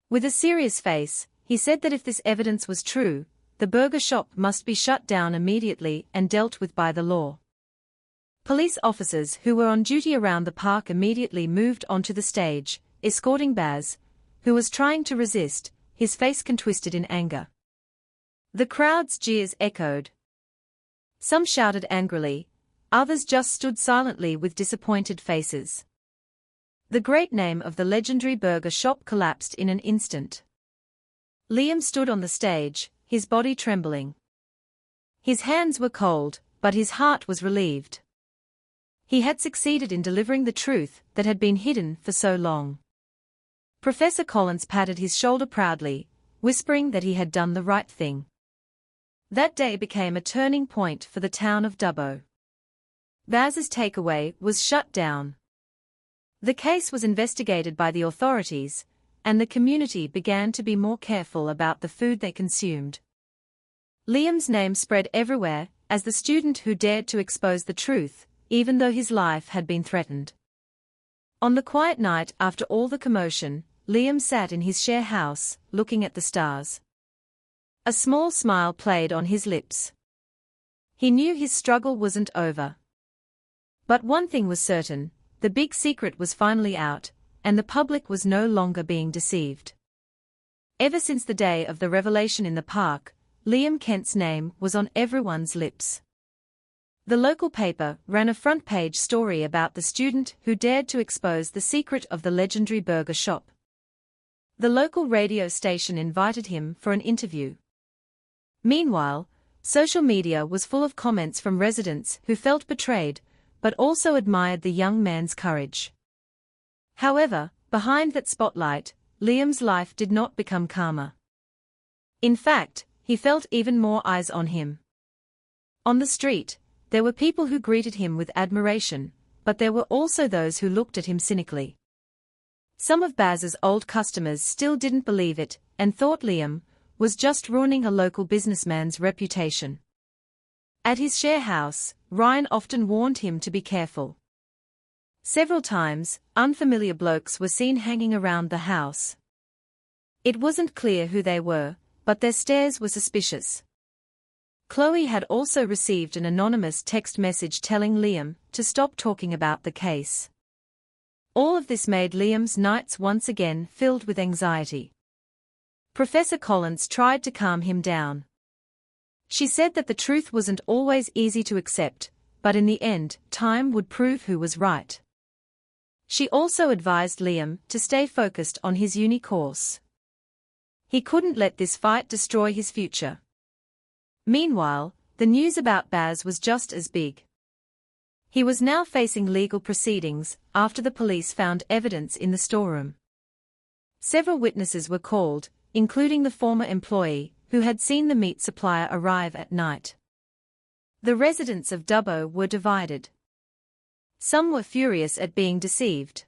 With a serious face, he said that if this evidence was true, the burger shop must be shut down immediately and dealt with by the law. Police officers who were on duty around the park immediately moved onto the stage, escorting Baz, who was trying to resist, his face contwisted in anger. The crowd's jeers echoed. Some shouted angrily, others just stood silently with disappointed faces. The great name of the legendary burger shop collapsed in an instant. Liam stood on the stage, his body trembling. His hands were cold, but his heart was relieved. He had succeeded in delivering the truth that had been hidden for so long. Professor Collins patted his shoulder proudly, whispering that he had done the right thing. That day became a turning point for the town of Dubbo. Baz's takeaway was shut down. The case was investigated by the authorities, and the community began to be more careful about the food they consumed. Liam's name spread everywhere as the student who dared to expose the truth, even though his life had been threatened. On the quiet night after all the commotion, Liam sat in his share house, looking at the stars. A small smile played on his lips. He knew his struggle wasn't over. But one thing was certain, the big secret was finally out, and the public was no longer being deceived. Ever since the day of the revelation in the park, Liam Kent's name was on everyone's lips. The local paper ran a front-page story about the student who dared to expose the secret of the legendary burger shop. The local radio station invited him for an interview. Meanwhile, social media was full of comments from residents who felt betrayed, but also admired the young man's courage. However, behind that spotlight, Liam's life did not become calmer. In fact, he felt even more eyes on him. On the street, there were people who greeted him with admiration, but there were also those who looked at him cynically. Some of Baz's old customers still didn't believe it, and thought Liam was just ruining a local businessman's reputation. At his share house, Ryan often warned him to be careful. Several times, unfamiliar blokes were seen hanging around the house. It wasn't clear who they were, but their stares were suspicious. Chloe had also received an anonymous text message telling Liam to stop talking about the case. All of this made Liam's nights once again filled with anxiety. Professor Collins tried to calm him down. She said that the truth wasn't always easy to accept, but in the end, time would prove who was right. She also advised Liam to stay focused on his uni course. He couldn't let this fight destroy his future. Meanwhile, the news about Baz was just as big. He was now facing legal proceedings after the police found evidence in the storeroom. Several witnesses were called, including the former employee, who had seen the meat supplier arrive at night. The residents of Dubbo were divided. Some were furious at being deceived.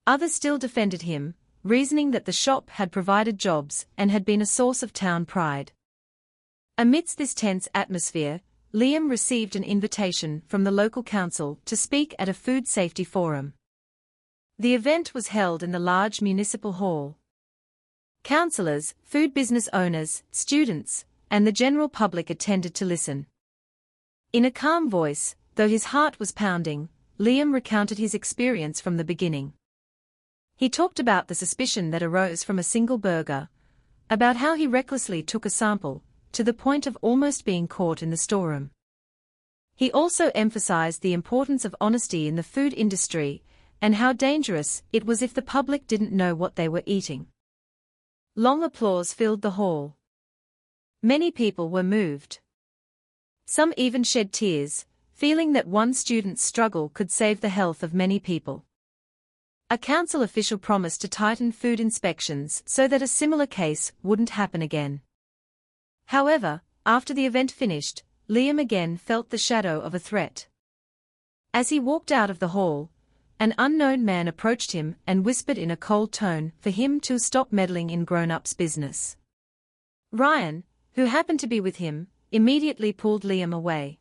Others still defended him, reasoning that the shop had provided jobs and had been a source of town pride. Amidst this tense atmosphere, Liam received an invitation from the local council to speak at a food safety forum. The event was held in the large municipal hall. Councillors, food business owners, students, and the general public attended to listen. In a calm voice, though his heart was pounding, Liam recounted his experience from the beginning. He talked about the suspicion that arose from a single burger, about how he recklessly took a sample, to the point of almost being caught in the storeroom. He also emphasized the importance of honesty in the food industry, and how dangerous it was if the public didn't know what they were eating. Long applause filled the hall. Many people were moved. Some even shed tears, feeling that one student's struggle could save the health of many people. A council official promised to tighten food inspections so that a similar case wouldn't happen again. However, after the event finished, Liam again felt the shadow of a threat. As he walked out of the hall, an unknown man approached him and whispered in a cold tone for him to stop meddling in grown-ups' business. Ryan, who happened to be with him, immediately pulled Liam away.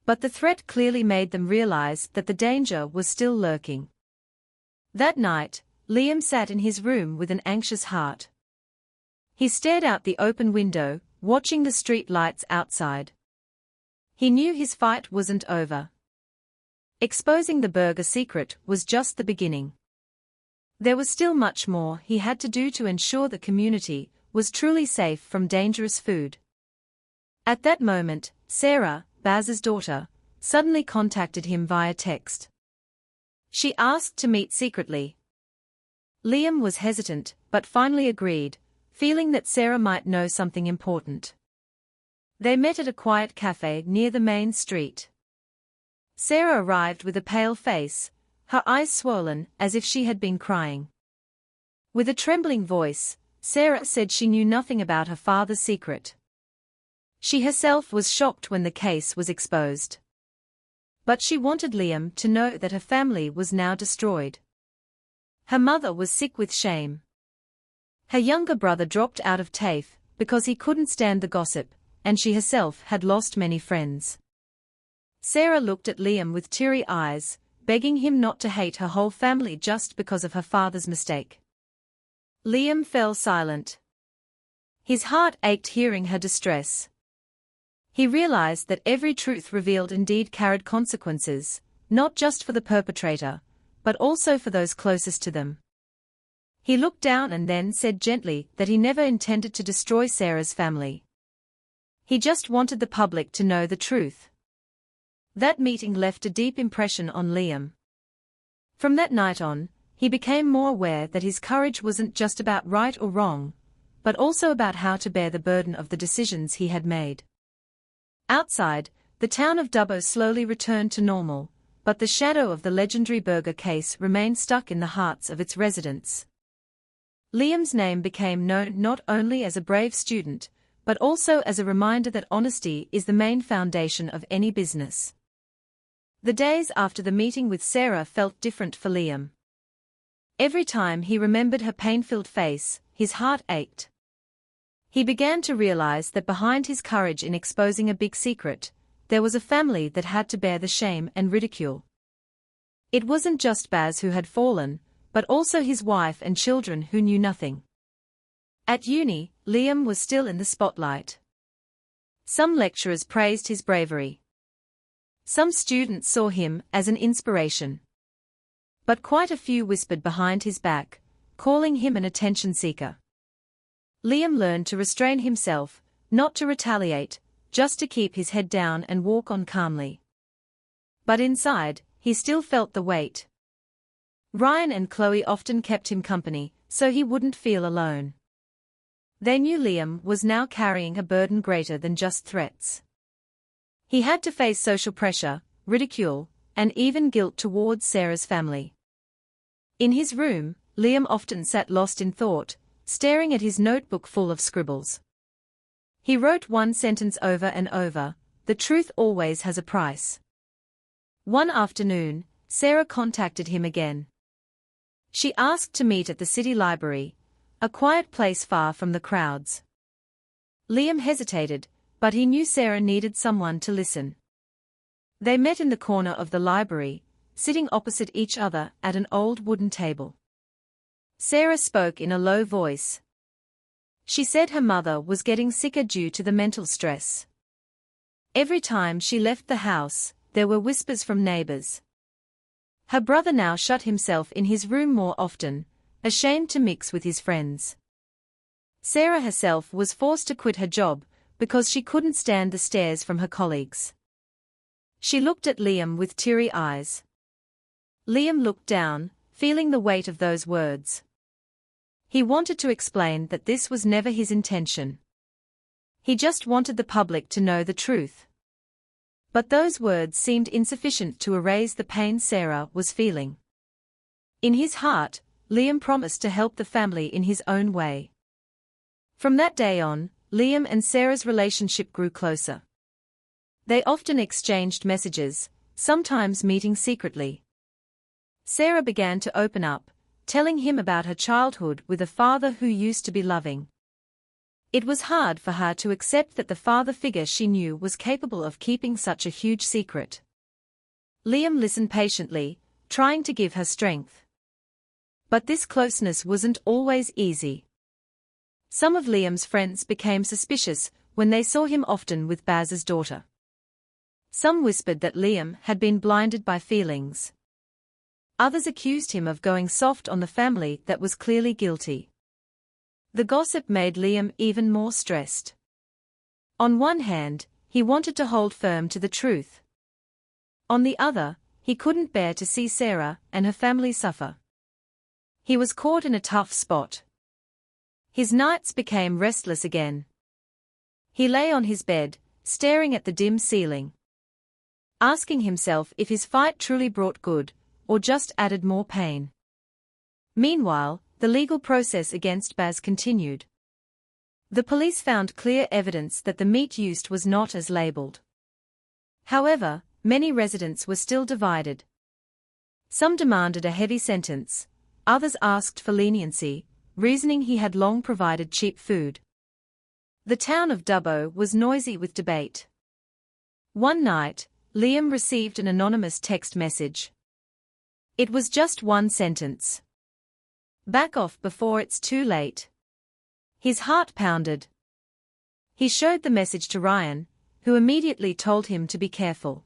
But the threat clearly made them realize that the danger was still lurking. That night, Liam sat in his room with an anxious heart. He stared out the open window, watching the street lights outside. He knew his fight wasn't over. Exposing the burger secret was just the beginning. There was still much more he had to do to ensure the community was truly safe from dangerous food. At that moment, Sarah, Baz's daughter, suddenly contacted him via text. She asked to meet secretly. Liam was hesitant, but finally agreed, feeling that Sarah might know something important. They met at a quiet cafe near the main street. Sarah arrived with a pale face, her eyes swollen as if she had been crying. With a trembling voice, Sarah said she knew nothing about her father's secret. She herself was shocked when the case was exposed. But she wanted Liam to know that her family was now destroyed. Her mother was sick with shame. Her younger brother dropped out of TAFE because he couldn't stand the gossip, and she herself had lost many friends. Sarah looked at Liam with teary eyes, begging him not to hate her whole family just because of her father's mistake. Liam fell silent. His heart ached hearing her distress. He realized that every truth revealed indeed carried consequences, not just for the perpetrator, but also for those closest to them. He looked down and then said gently that he never intended to destroy Sarah's family. He just wanted the public to know the truth. That meeting left a deep impression on Liam. From that night on, he became more aware that his courage wasn't just about right or wrong, but also about how to bear the burden of the decisions he had made. Outside, the town of Dubbo slowly returned to normal, but the shadow of the legendary burger case remained stuck in the hearts of its residents. Liam's name became known not only as a brave student, but also as a reminder that honesty is the main foundation of any business. The days after the meeting with Sarah felt different for Liam. Every time he remembered her pain-filled face, his heart ached. He began to realize that behind his courage in exposing a big secret, there was a family that had to bear the shame and ridicule. It wasn't just Baz who had fallen, but also his wife and children who knew nothing. At uni, Liam was still in the spotlight. Some lecturers praised his bravery. Some students saw him as an inspiration. But quite a few whispered behind his back, calling him an attention seeker. Liam learned to restrain himself, not to retaliate, just to keep his head down and walk on calmly. But inside, he still felt the weight. Ryan and Chloe often kept him company, so he wouldn't feel alone. They knew Liam was now carrying a burden greater than just threats. He had to face social pressure, ridicule, and even guilt towards Sarah's family. In his room, Liam often sat lost in thought, staring at his notebook full of scribbles. He wrote one sentence over and over: "The truth always has a price." One afternoon, Sarah contacted him again. She asked to meet at the city library, a quiet place far from the crowds. Liam hesitated, but he knew Sarah needed someone to listen. They met in the corner of the library, sitting opposite each other at an old wooden table. Sarah spoke in a low voice. She said her mother was getting sicker due to the mental stress. Every time she left the house, there were whispers from neighbors. Her brother now shut himself in his room more often, ashamed to mix with his friends. Sarah herself was forced to quit her job because she couldn't stand the stares from her colleagues. She looked at Liam with teary eyes. Liam looked down, feeling the weight of those words. He wanted to explain that this was never his intention. He just wanted the public to know the truth. But those words seemed insufficient to erase the pain Sarah was feeling. In his heart, Liam promised to help the family in his own way. From that day on, Liam and Sarah's relationship grew closer. They often exchanged messages, sometimes meeting secretly. Sarah began to open up, telling him about her childhood with a father who used to be loving. It was hard for her to accept that the father figure she knew was capable of keeping such a huge secret. Liam listened patiently, trying to give her strength. But this closeness wasn't always easy. Some of Liam's friends became suspicious when they saw him often with Baz's daughter. Some whispered that Liam had been blinded by feelings. Others accused him of going soft on the family that was clearly guilty. The gossip made Liam even more stressed. On one hand, he wanted to hold firm to the truth. On the other, he couldn't bear to see Sarah and her family suffer. He was caught in a tough spot. His nights became restless again. He lay on his bed, staring at the dim ceiling, asking himself if his fight truly brought good, or just added more pain. Meanwhile, the legal process against Baz continued. The police found clear evidence that the meat used was not as labeled. However, many residents were still divided. Some demanded a heavy sentence, others asked for leniency, reasoning he had long provided cheap food. The town of Dubbo was noisy with debate. One night, Liam received an anonymous text message. It was just one sentence. "Back off before it's too late." His heart pounded. He showed the message to Ryan, who immediately told him to be careful.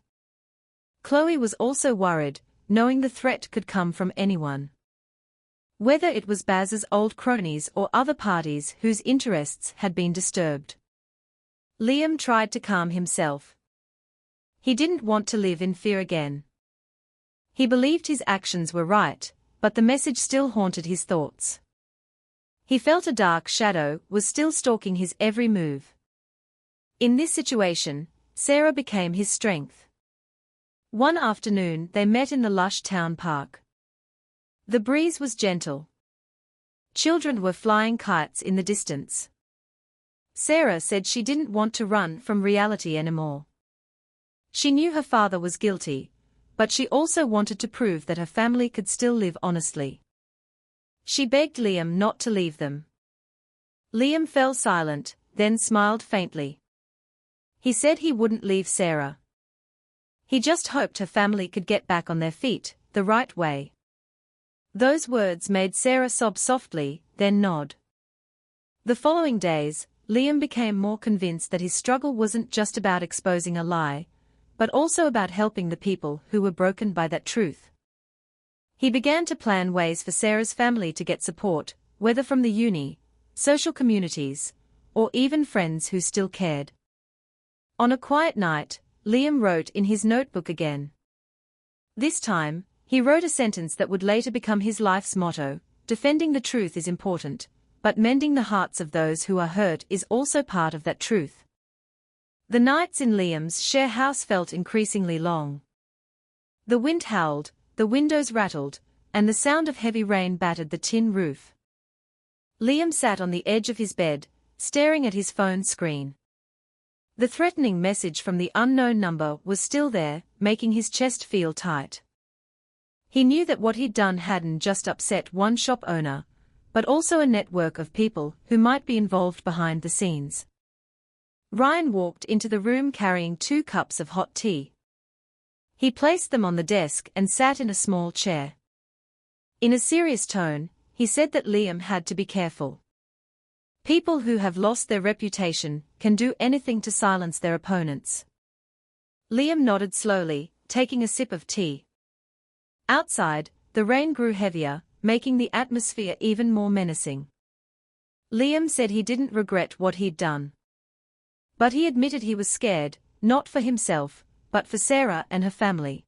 Chloe was also worried, knowing the threat could come from anyone. Whether it was Baz's old cronies or other parties whose interests had been disturbed. Liam tried to calm himself. He didn't want to live in fear again. He believed his actions were right, but the message still haunted his thoughts. He felt a dark shadow was still stalking his every move. In this situation, Sarah became his strength. One afternoon they met in the lush town park. The breeze was gentle. Children were flying kites in the distance. Sarah said she didn't want to run from reality anymore. She knew her father was guilty, but she also wanted to prove that her family could still live honestly. She begged Liam not to leave them. Liam fell silent, then smiled faintly. He said he wouldn't leave Sarah. He just hoped her family could get back on their feet, the right way. Those words made Sarah sob softly, then nod. The following days, Liam became more convinced that his struggle wasn't just about exposing a lie, but also about helping the people who were broken by that truth. He began to plan ways for Sarah's family to get support, whether from the uni, social communities, or even friends who still cared. On a quiet night, Liam wrote in his notebook again. This time, he wrote a sentence that would later become his life's motto: defending the truth is important, but mending the hearts of those who are hurt is also part of that truth. The nights in Liam's share house felt increasingly long. The wind howled, the windows rattled, and the sound of heavy rain battered the tin roof. Liam sat on the edge of his bed, staring at his phone screen. The threatening message from the unknown number was still there, making his chest feel tight. He knew that what he'd done hadn't just upset one shop owner, but also a network of people who might be involved behind the scenes. Ryan walked into the room carrying 2 cups of hot tea. He placed them on the desk and sat in a small chair. In a serious tone, he said that Liam had to be careful. People who have lost their reputation can do anything to silence their opponents. Liam nodded slowly, taking a sip of tea. Outside, the rain grew heavier, making the atmosphere even more menacing. Liam said he didn't regret what he'd done. But he admitted he was scared, not for himself, but for Sarah and her family.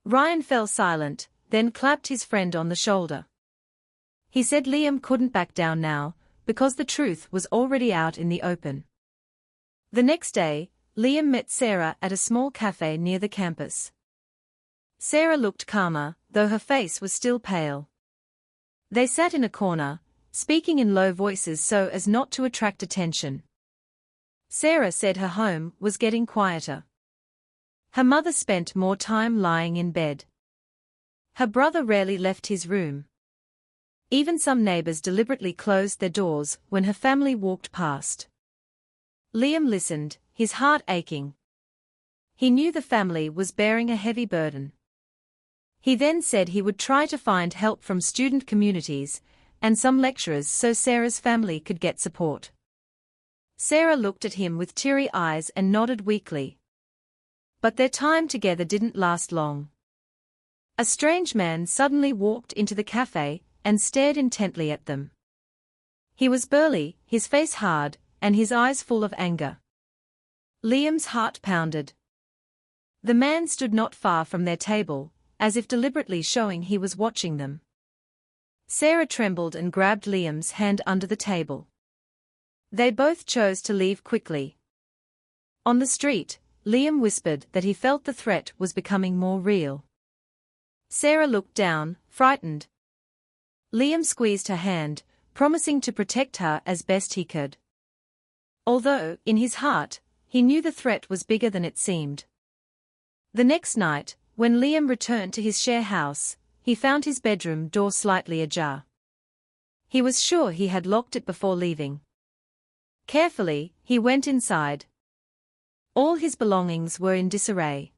Ryan fell silent, then clapped his friend on the shoulder. He said Liam couldn't back down now, because the truth was already out in the open. The next day, Liam met Sarah at a small cafe near the campus. Sarah looked calmer, though her face was still pale. They sat in a corner, speaking in low voices so as not to attract attention. Sarah said her home was getting quieter. Her mother spent more time lying in bed. Her brother rarely left his room. Even some neighbors deliberately closed their doors when her family walked past. Liam listened, his heart aching. He knew the family was bearing a heavy burden. He then said he would try to find help from student communities and some lecturers so Sarah's family could get support. Sarah looked at him with teary eyes and nodded weakly. But their time together didn't last long. A strange man suddenly walked into the cafe and stared intently at them. He was burly, his face hard, and his eyes full of anger. Liam's heart pounded. The man stood not far from their table, as if deliberately showing he was watching them. Sarah trembled and grabbed Liam's hand under the table. They both chose to leave quickly. On the street, Liam whispered that he felt the threat was becoming more real. Sarah looked down, frightened. Liam squeezed her hand, promising to protect her as best he could. Although, in his heart, he knew the threat was bigger than it seemed. The next night, when Liam returned to his share house, he found his bedroom door slightly ajar. He was sure he had locked it before leaving. Carefully, he went inside. All his belongings were in disarray.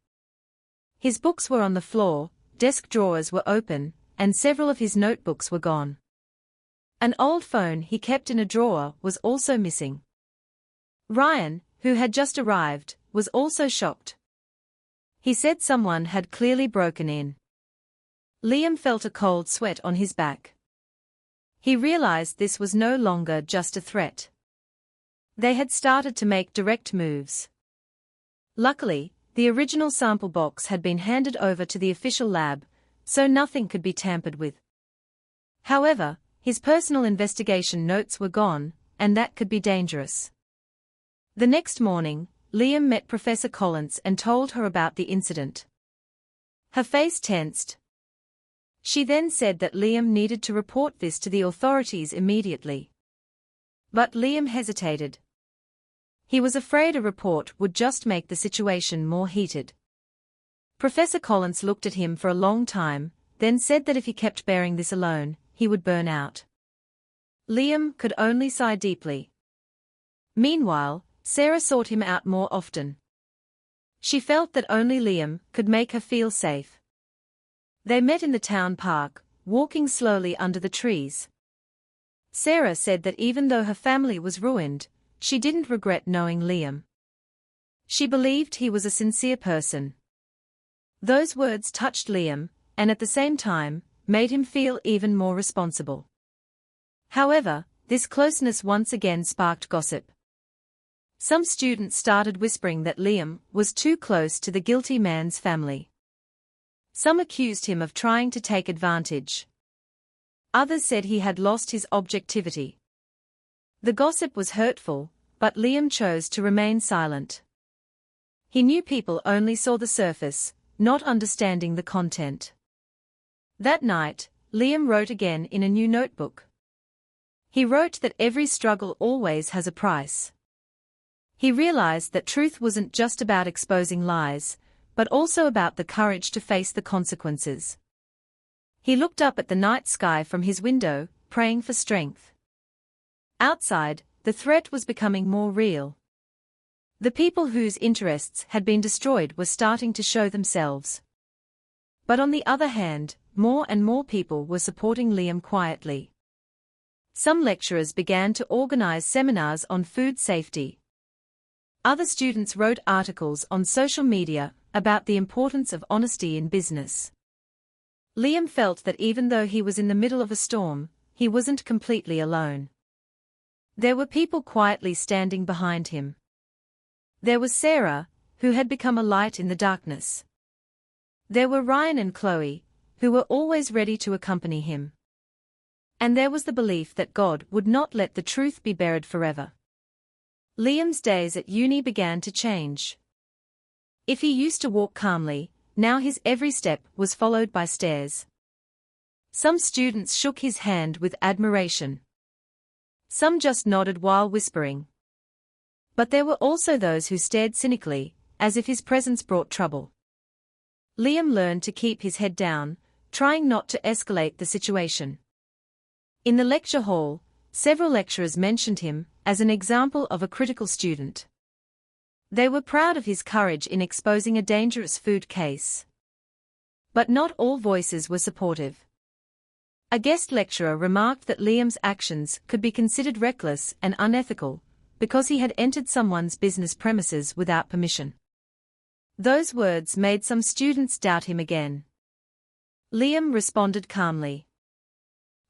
His books were on the floor, desk drawers were open, and several of his notebooks were gone. An old phone he kept in a drawer was also missing. Ryan, who had just arrived, was also shocked. He said someone had clearly broken in. Liam felt a cold sweat on his back. He realized this was no longer just a threat. They had started to make direct moves. Luckily, the original sample box had been handed over to the official lab, so nothing could be tampered with. However, his personal investigation notes were gone, and that could be dangerous. The next morning, Liam met Professor Collins and told her about the incident. Her face tensed. She then said that Liam needed to report this to the authorities immediately. But Liam hesitated. He was afraid a report would just make the situation more heated. Professor Collins looked at him for a long time, then said that if he kept bearing this alone, he would burn out. Liam could only sigh deeply. Meanwhile, Sarah sought him out more often. She felt that only Liam could make her feel safe. They met in the town park, walking slowly under the trees. Sarah said that even though her family was ruined, she didn't regret knowing Liam. She believed he was a sincere person. Those words touched Liam, and at the same time, made him feel even more responsible. However, this closeness once again sparked gossip. Some students started whispering that Liam was too close to the guilty man's family. Some accused him of trying to take advantage. Others said he had lost his objectivity. The gossip was hurtful, but Liam chose to remain silent. He knew people only saw the surface, not understanding the content. That night, Liam wrote again in a new notebook. He wrote that every struggle always has a price. He realized that truth wasn't just about exposing lies, but also about the courage to face the consequences. He looked up at the night sky from his window, praying for strength. Outside, the threat was becoming more real. The people whose interests had been destroyed were starting to show themselves. But on the other hand, more and more people were supporting Liam quietly. Some lecturers began to organize seminars on food safety. Other students wrote articles on social media about the importance of honesty in business. Liam felt that even though he was in the middle of a storm, he wasn't completely alone. There were people quietly standing behind him. There was Sarah, who had become a light in the darkness. There were Ryan and Chloe, who were always ready to accompany him. And there was the belief that God would not let the truth be buried forever. Liam's days at uni began to change. If he used to walk calmly, now his every step was followed by stares. Some students shook his hand with admiration. Some just nodded while whispering. But there were also those who stared cynically, as if his presence brought trouble. Liam learned to keep his head down, trying not to escalate the situation. In the lecture hall, several lecturers mentioned him as an example of a critical student. They were proud of his courage in exposing a dangerous food case. But not all voices were supportive. A guest lecturer remarked that Liam's actions could be considered reckless and unethical, because he had entered someone's business premises without permission. Those words made some students doubt him again. Liam responded calmly.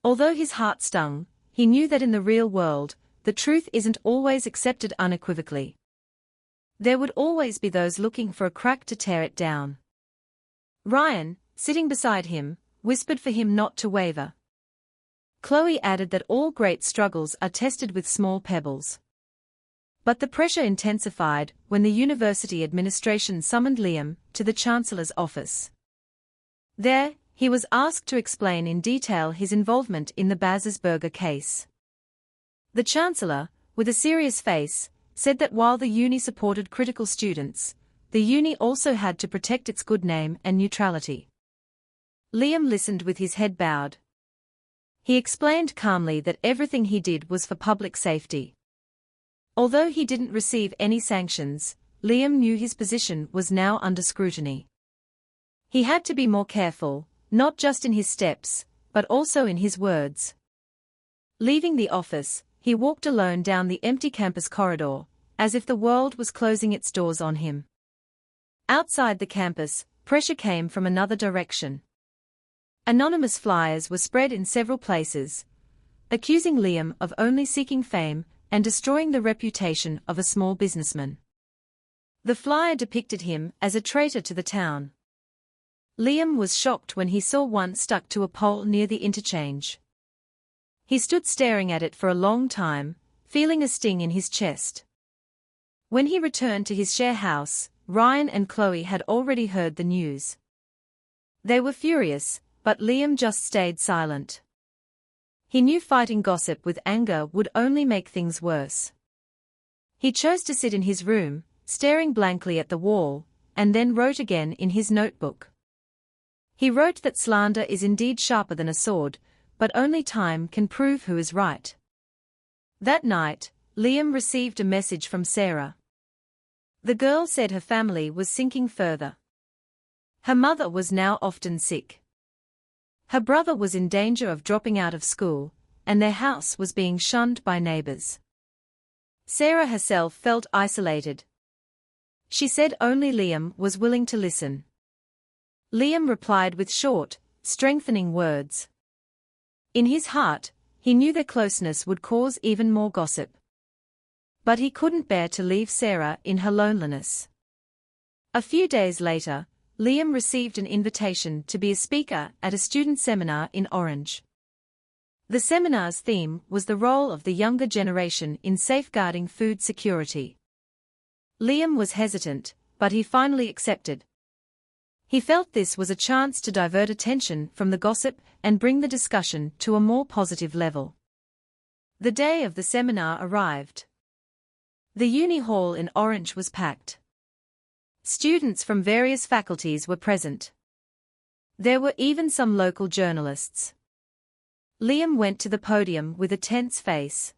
Although his heart stung, he knew that in the real world, the truth isn't always accepted unequivocally. There would always be those looking for a crack to tear it down. Ryan, sitting beside him, whispered for him not to waver. Chloe added that all great struggles are tested with small pebbles. But the pressure intensified when the university administration summoned Liam to the Chancellor's office. There, he was asked to explain in detail his involvement in the Baz's Burger case. The Chancellor, with a serious face, said that while the uni supported critical students, the uni also had to protect its good name and neutrality. Liam listened with his head bowed. He explained calmly that everything he did was for public safety. Although he didn't receive any sanctions, Liam knew his position was now under scrutiny. He had to be more careful, not just in his steps, but also in his words. Leaving the office, he walked alone down the empty campus corridor, as if the world was closing its doors on him. Outside the campus, pressure came from another direction. Anonymous flyers were spread in several places, accusing Liam of only seeking fame and destroying the reputation of a small businessman. The flyer depicted him as a traitor to the town. Liam was shocked when he saw one stuck to a pole near the interchange. He stood staring at it for a long time, feeling a sting in his chest. When he returned to his share house, Ryan and Chloe had already heard the news. They were furious, but Liam just stayed silent. He knew fighting gossip with anger would only make things worse. He chose to sit in his room, staring blankly at the wall, and then wrote again in his notebook. He wrote that slander is indeed sharper than a sword, but only time can prove who is right. That night, Liam received a message from Sarah. The girl said her family was sinking further. Her mother was now often sick. Her brother was in danger of dropping out of school, and their house was being shunned by neighbors. Sarah herself felt isolated. She said only Liam was willing to listen. Liam replied with short, strengthening words. In his heart, he knew their closeness would cause even more gossip. But he couldn't bear to leave Sarah in her loneliness. A few days later, Liam received an invitation to be a speaker at a student seminar in Orange. The seminar's theme was the role of the younger generation in safeguarding food security. Liam was hesitant, but he finally accepted. He felt this was a chance to divert attention from the gossip and bring the discussion to a more positive level. The day of the seminar arrived. The uni hall in Orange was packed. Students from various faculties were present. There were even some local journalists. Liam went to the podium with a tense face.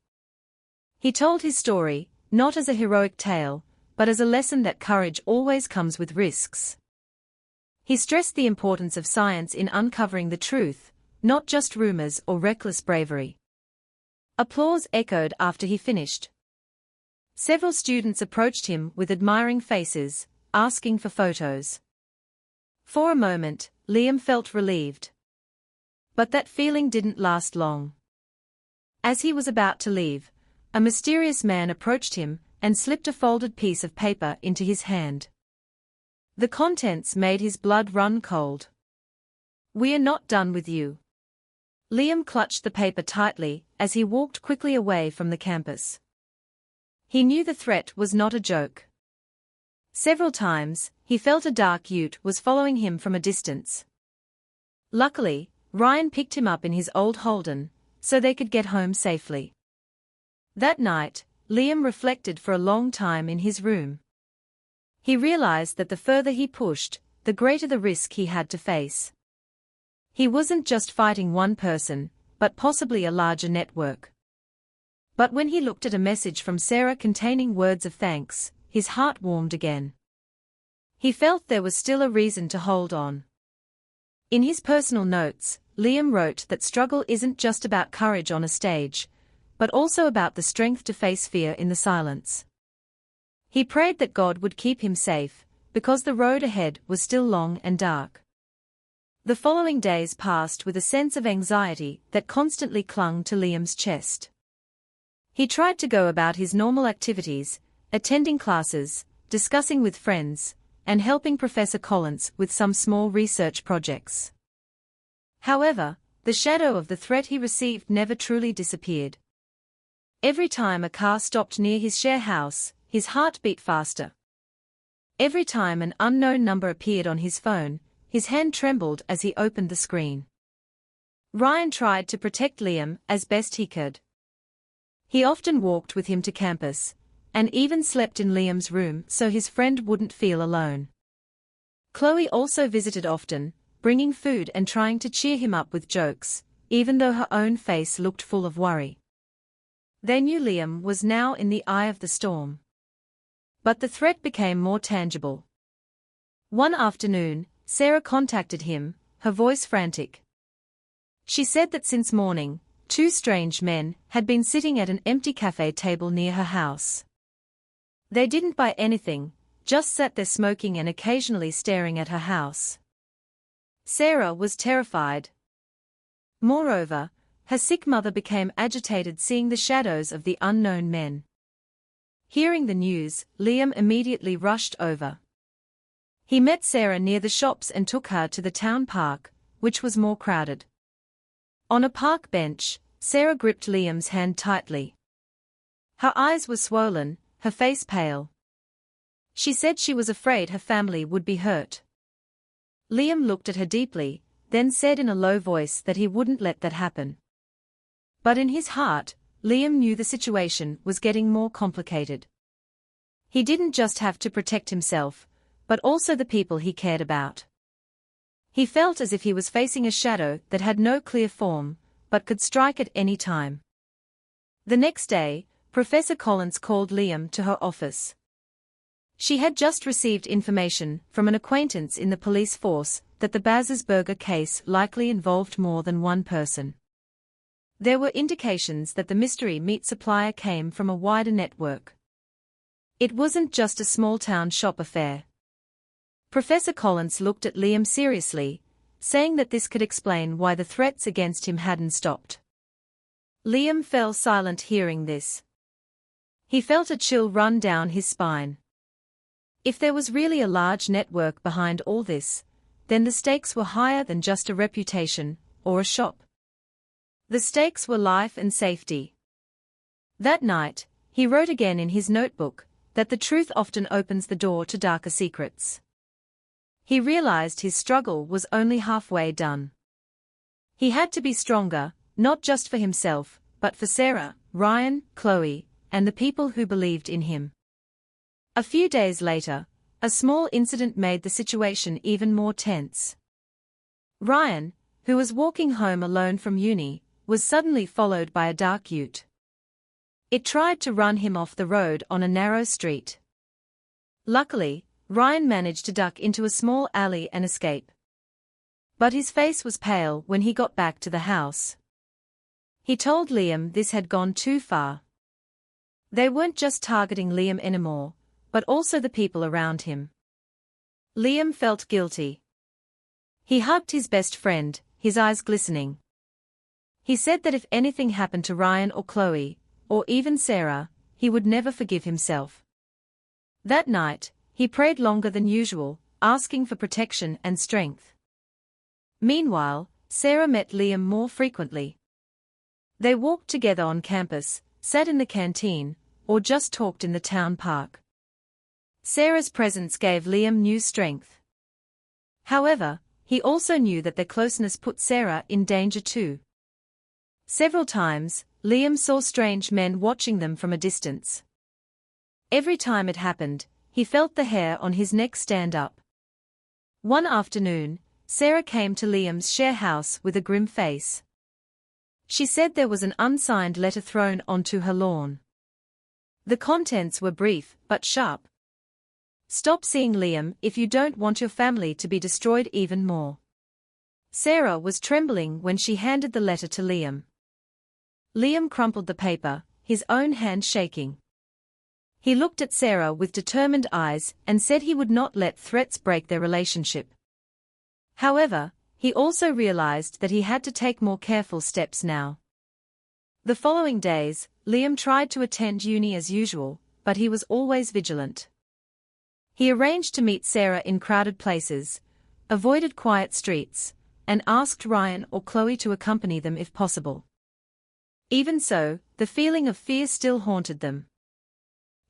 He told his story, not as a heroic tale, but as a lesson that courage always comes with risks. He stressed the importance of science in uncovering the truth, not just rumors or reckless bravery. Applause echoed after he finished. Several students approached him with admiring faces, asking for photos. For a moment, Liam felt relieved. But that feeling didn't last long. As he was about to leave, a mysterious man approached him and slipped a folded piece of paper into his hand. The contents made his blood run cold. "We are not done with you." Liam clutched the paper tightly as he walked quickly away from the campus. He knew the threat was not a joke. Several times, he felt a dark ute was following him from a distance. Luckily, Ryan picked him up in his old Holden, so they could get home safely. That night, Liam reflected for a long time in his room. He realized that the further he pushed, the greater the risk he had to face. He wasn't just fighting one person, but possibly a larger network. But when he looked at a message from Sarah containing words of thanks, his heart warmed again. He felt there was still a reason to hold on. In his personal notes, Liam wrote that struggle isn't just about courage on a stage, but also about the strength to face fear in the silence. He prayed that God would keep him safe, because the road ahead was still long and dark. The following days passed with a sense of anxiety that constantly clung to Liam's chest. He tried to go about his normal activities, attending classes, discussing with friends, and helping Professor Collins with some small research projects. However, the shadow of the threat he received never truly disappeared. Every time a car stopped near his share house, his heart beat faster. Every time an unknown number appeared on his phone, his hand trembled as he opened the screen. Ryan tried to protect Liam as best he could. He often walked with him to campus, and even slept in Liam's room so his friend wouldn't feel alone. Chloe also visited often, bringing food and trying to cheer him up with jokes, even though her own face looked full of worry. They knew Liam was now in the eye of the storm. But the threat became more tangible. One afternoon, Sarah contacted him, her voice frantic. She said that since morning, two strange men had been sitting at an empty cafe table near her house. They didn't buy anything, just sat there smoking and occasionally staring at her house. Sarah was terrified. Moreover, her sick mother became agitated seeing the shadows of the unknown men. Hearing the news, Liam immediately rushed over. He met Sarah near the shops and took her to the town park, which was more crowded. On a park bench, Sarah gripped Liam's hand tightly. Her eyes were swollen, her face pale. She said she was afraid her family would be hurt. Liam looked at her deeply, then said in a low voice that he wouldn't let that happen. But in his heart, Liam knew the situation was getting more complicated. He didn't just have to protect himself, but also the people he cared about. He felt as if he was facing a shadow that had no clear form, but could strike at any time. The next day, Professor Collins called Liam to her office. She had just received information from an acquaintance in the police force that the Baz's Burger case likely involved more than one person. There were indications that the mystery meat supplier came from a wider network. It wasn't just a small-town shop affair. Professor Collins looked at Liam seriously, saying that this could explain why the threats against him hadn't stopped. Liam fell silent hearing this. He felt a chill run down his spine. If there was really a large network behind all this, then the stakes were higher than just a reputation or a shop. The stakes were life and safety. That night, he wrote again in his notebook that the truth often opens the door to darker secrets. He realized his struggle was only halfway done. He had to be stronger, not just for himself, but for Sarah, Ryan, Chloe, and the people who believed in him. A few days later, a small incident made the situation even more tense. Ryan, who was walking home alone from uni, was suddenly followed by a dark ute. It tried to run him off the road on a narrow street. Luckily, Ryan managed to duck into a small alley and escape. But his face was pale when he got back to the house. He told Liam this had gone too far. They weren't just targeting Liam anymore, but also the people around him. Liam felt guilty. He hugged his best friend, his eyes glistening. He said that if anything happened to Ryan or Chloe, or even Sarah, he would never forgive himself. That night, he prayed longer than usual, asking for protection and strength. Meanwhile, Sarah met Liam more frequently. They walked together on campus, sat in the canteen, or just talked in the town park. Sarah's presence gave Liam new strength. However, he also knew that their closeness put Sarah in danger too. Several times, Liam saw strange men watching them from a distance. Every time it happened, he felt the hair on his neck stand up. One afternoon, Sarah came to Liam's share house with a grim face. She said there was an unsigned letter thrown onto her lawn. The contents were brief but sharp. "Stop seeing Liam if you don't want your family to be destroyed even more." Sarah was trembling when she handed the letter to Liam. Liam crumpled the paper, his own hand shaking. He looked at Sarah with determined eyes and said he would not let threats break their relationship. However, he also realized that he had to take more careful steps now. The following days, Liam tried to attend uni as usual, but he was always vigilant. He arranged to meet Sarah in crowded places, avoided quiet streets, and asked Ryan or Chloe to accompany them if possible. Even so, the feeling of fear still haunted them.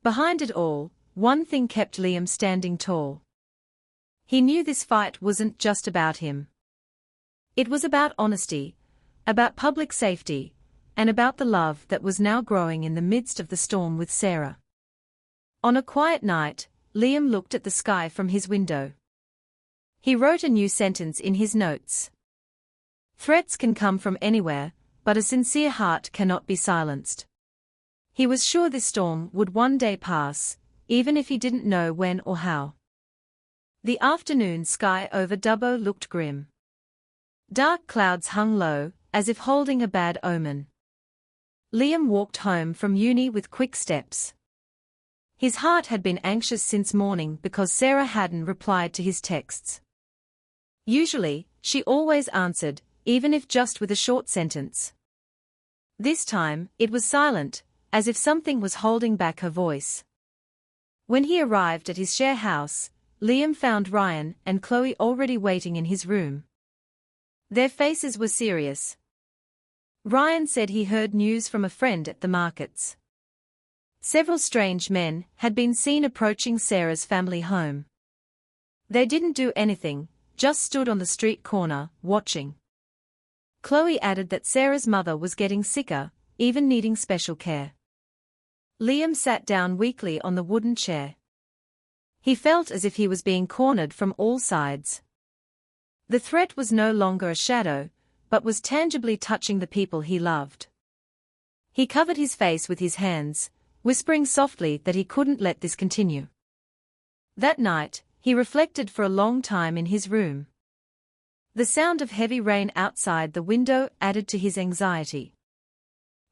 Behind it all, one thing kept Liam standing tall. He knew this fight wasn't just about him. It was about honesty, about public safety, and about the love that was now growing in the midst of the storm with Sarah. On a quiet night, Liam looked at the sky from his window. He wrote a new sentence in his notes. "Threats can come from anywhere, but a sincere heart cannot be silenced." He was sure this storm would one day pass, even if he didn't know when or how. The afternoon sky over Dubbo looked grim. Dark clouds hung low, as if holding a bad omen. Liam walked home from uni with quick steps. His heart had been anxious since morning because Sarah hadn't replied to his texts. Usually, she always answered, even if just with a short sentence. This time, it was silent, as if something was holding back her voice. When he arrived at his share house, Liam found Ryan and Chloe already waiting in his room. Their faces were serious. Ryan said he heard news from a friend at the markets. Several strange men had been seen approaching Sarah's family home. They didn't do anything, just stood on the street corner, watching. Chloe added that Sarah's mother was getting sicker, even needing special care. Liam sat down weakly on the wooden chair. He felt as if he was being cornered from all sides. The threat was no longer a shadow, but was tangibly touching the people he loved. He covered his face with his hands, whispering softly that he couldn't let this continue. That night, he reflected for a long time in his room. The sound of heavy rain outside the window added to his anxiety.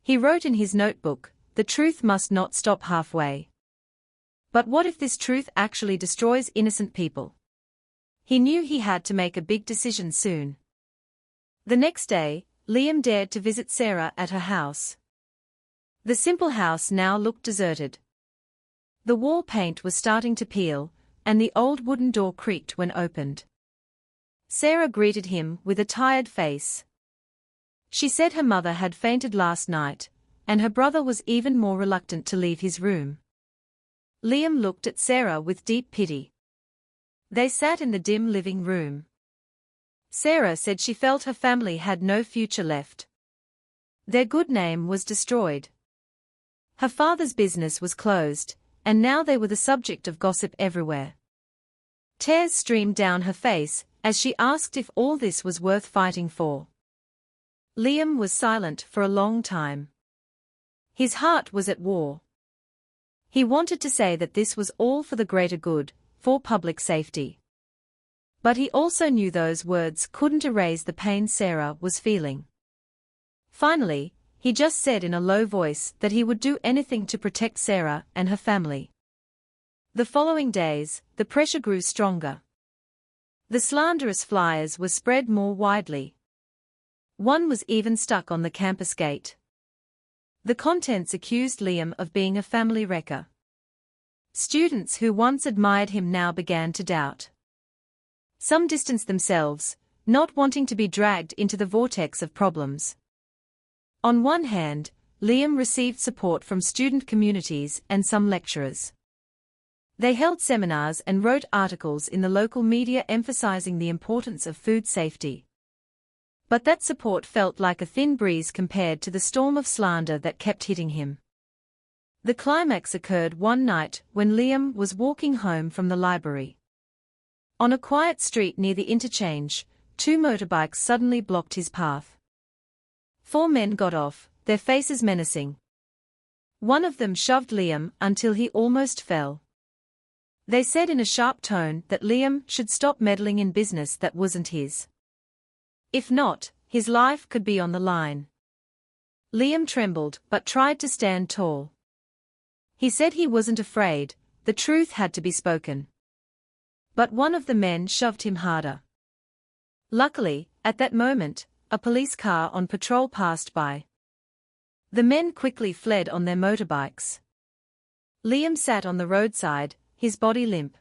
He wrote in his notebook, "The truth must not stop halfway." But what if this truth actually destroys innocent people? He knew he had to make a big decision soon. The next day, Liam dared to visit Sarah at her house. The simple house now looked deserted. The wall paint was starting to peel, and the old wooden door creaked when opened. Sarah greeted him with a tired face. She said her mother had fainted last night, and her brother was even more reluctant to leave his room. Liam looked at Sarah with deep pity. They sat in the dim living room. Sarah said she felt her family had no future left. Their good name was destroyed. Her father's business was closed, and now they were the subject of gossip everywhere. Tears streamed down her face as she asked if all this was worth fighting for. Liam was silent for a long time. His heart was at war. He wanted to say that this was all for the greater good, for public safety. But he also knew those words couldn't erase the pain Sarah was feeling. Finally, he just said in a low voice that he would do anything to protect Sarah and her family. The following days, the pressure grew stronger. The slanderous flyers were spread more widely. One was even stuck on the campus gate. The contents accused Liam of being a family wrecker. Students who once admired him now began to doubt. Some distanced themselves, not wanting to be dragged into the vortex of problems. On one hand, Liam received support from student communities and some lecturers. They held seminars and wrote articles in the local media emphasizing the importance of food safety. But that support felt like a thin breeze compared to the storm of slander that kept hitting him. The climax occurred one night when Liam was walking home from the library. On a quiet street near the interchange, two motorbikes suddenly blocked his path. Four men got off, their faces menacing. One of them shoved Liam until he almost fell. They said in a sharp tone that Liam should stop meddling in business that wasn't his. If not, his life could be on the line. Liam trembled but tried to stand tall. He said he wasn't afraid, the truth had to be spoken. But one of the men shoved him harder. Luckily, at that moment, a police car on patrol passed by. The men quickly fled on their motorbikes. Liam sat on the roadside, his body limp.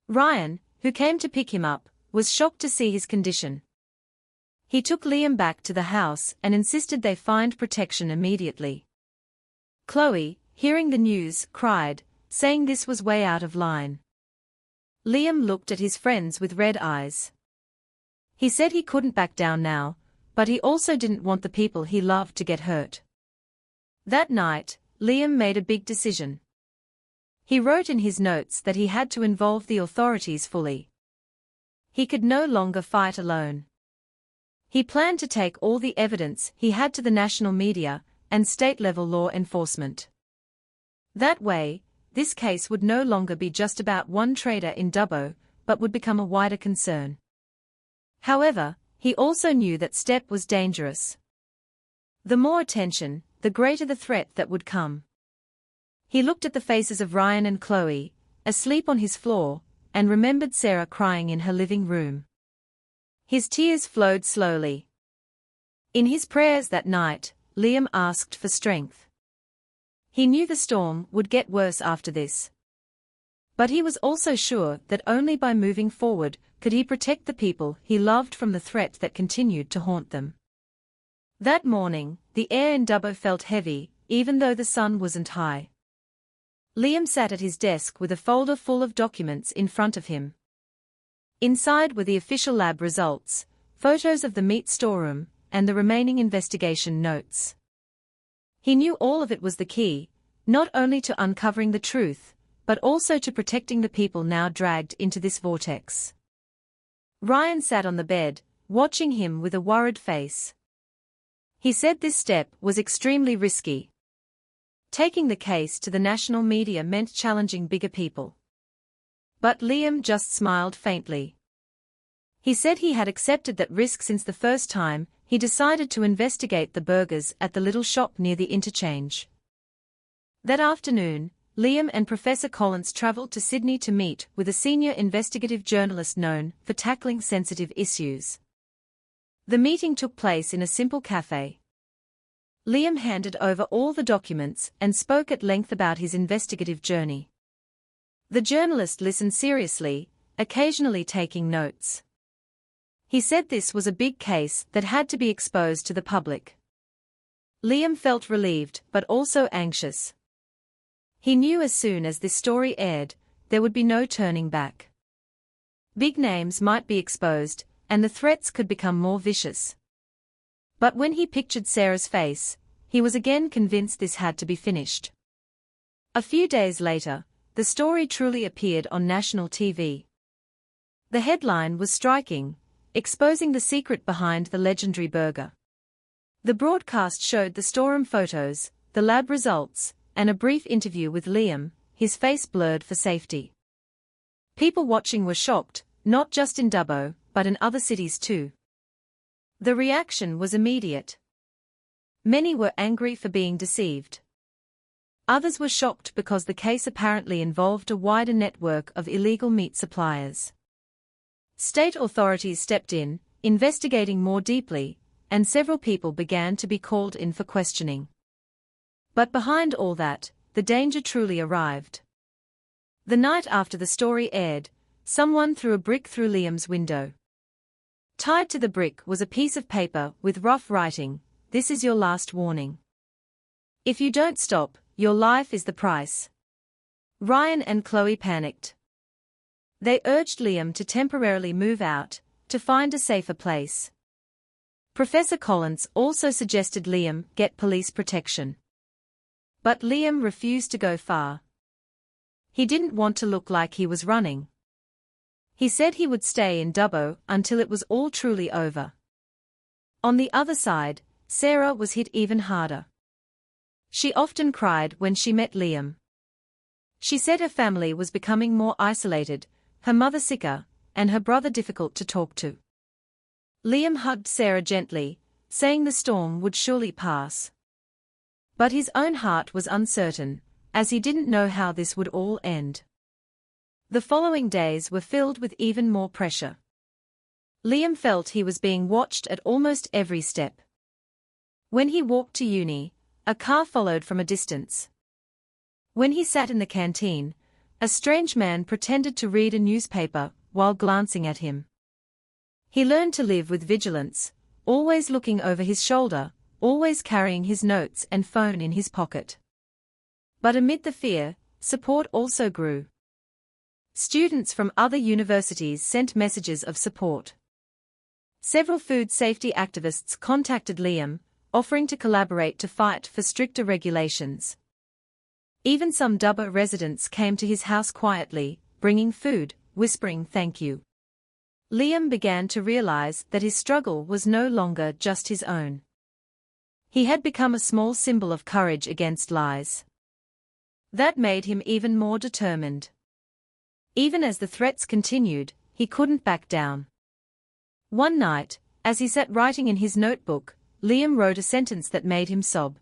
Ryan, who came to pick him up, was shocked to see his condition. He took Liam back to the house and insisted they find protection immediately. Chloe, hearing the news, cried, saying this was way out of line. Liam looked at his friends with red eyes. He said he couldn't back down now, but he also didn't want the people he loved to get hurt. That night, Liam made a big decision. He wrote in his notes that he had to involve the authorities fully. He could no longer fight alone. He planned to take all the evidence he had to the national media and state-level law enforcement. That way, this case would no longer be just about one trader in Dubbo, but would become a wider concern. However, he also knew that step was dangerous. The more attention, the greater the threat that would come. He looked at the faces of Ryan and Chloe, asleep on his floor, and remembered Sarah crying in her living room. His tears flowed slowly. In his prayers that night, Liam asked for strength. He knew the storm would get worse after this. But he was also sure that only by moving forward could he protect the people he loved from the threat that continued to haunt them. That morning, the air in Dubbo felt heavy, even though the sun wasn't high. Liam sat at his desk with a folder full of documents in front of him. Inside were the official lab results, photos of the meat storeroom, and the remaining investigation notes. He knew all of it was the key, not only to uncovering the truth, but also to protecting the people now dragged into this vortex. Ryan sat on the bed, watching him with a worried face. He said this step was extremely risky. Taking the case to the national media meant challenging bigger people. But Liam just smiled faintly. He said he had accepted that risk since the first time he decided to investigate the burgers at the little shop near the interchange. That afternoon, Liam and Professor Collins travelled to Sydney to meet with a senior investigative journalist known for tackling sensitive issues. The meeting took place in a simple cafe. Liam handed over all the documents and spoke at length about his investigative journey. The journalist listened seriously, occasionally taking notes. He said this was a big case that had to be exposed to the public. Liam felt relieved but also anxious. He knew as soon as this story aired, there would be no turning back. Big names might be exposed, and the threats could become more vicious. But when he pictured Sarah's face, he was again convinced this had to be finished. A few days later, the story truly appeared on national TV. The headline was striking, exposing the secret behind the legendary burger. The broadcast showed the storeroom photos, the lab results, and a brief interview with Liam, his face blurred for safety. People watching were shocked, not just in Dubbo, but in other cities too. The reaction was immediate. Many were angry for being deceived. Others were shocked because the case apparently involved a wider network of illegal meat suppliers. State authorities stepped in, investigating more deeply, and several people began to be called in for questioning. But behind all that, the danger truly arrived. The night after the story aired, someone threw a brick through Liam's window. Tied to the brick was a piece of paper with rough writing, "This is your last warning. If you don't stop, your life is the price." Ryan and Chloe panicked. They urged Liam to temporarily move out, to find a safer place. Professor Collins also suggested Liam get police protection. But Liam refused to go far. He didn't want to look like he was running. He said he would stay in Dubbo until it was all truly over. On the other side, Sarah was hit even harder. She often cried when she met Liam. She said her family was becoming more isolated, her mother sicker, and her brother difficult to talk to. Liam hugged Sarah gently, saying the storm would surely pass. But his own heart was uncertain, as he didn't know how this would all end. The following days were filled with even more pressure. Liam felt he was being watched at almost every step. When he walked to uni, a car followed from a distance. When he sat in the canteen, a strange man pretended to read a newspaper while glancing at him. He learned to live with vigilance, always looking over his shoulder, always carrying his notes and phone in his pocket. But amid the fear, support also grew. Students from other universities sent messages of support. Several food safety activists contacted Liam, offering to collaborate to fight for stricter regulations. Even some Dubbo residents came to his house quietly, bringing food, whispering thank you. Liam began to realize that his struggle was no longer just his own. He had become a small symbol of courage against lies. That made him even more determined. Even as the threats continued, he couldn't back down. One night, as he sat writing in his notebook, Liam wrote a sentence that made him sob.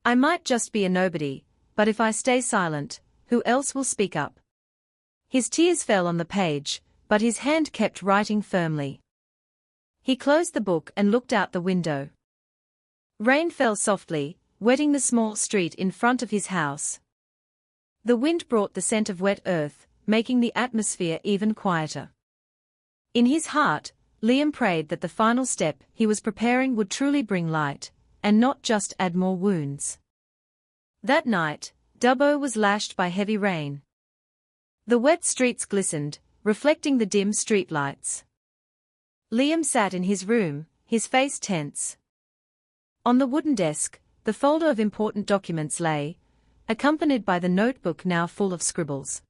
"I might just be a nobody, but if I stay silent, who else will speak up?" His tears fell on the page, but his hand kept writing firmly. He closed the book and looked out the window. Rain fell softly, wetting the small street in front of his house. The wind brought the scent of wet earth, making the atmosphere even quieter. In his heart, Liam prayed that the final step he was preparing would truly bring light, and not just add more wounds. That night, Dubbo was lashed by heavy rain. The wet streets glistened, reflecting the dim streetlights. Liam sat in his room, his face tense. On the wooden desk, the folder of important documents lay, accompanied by the notebook now full of scribbles.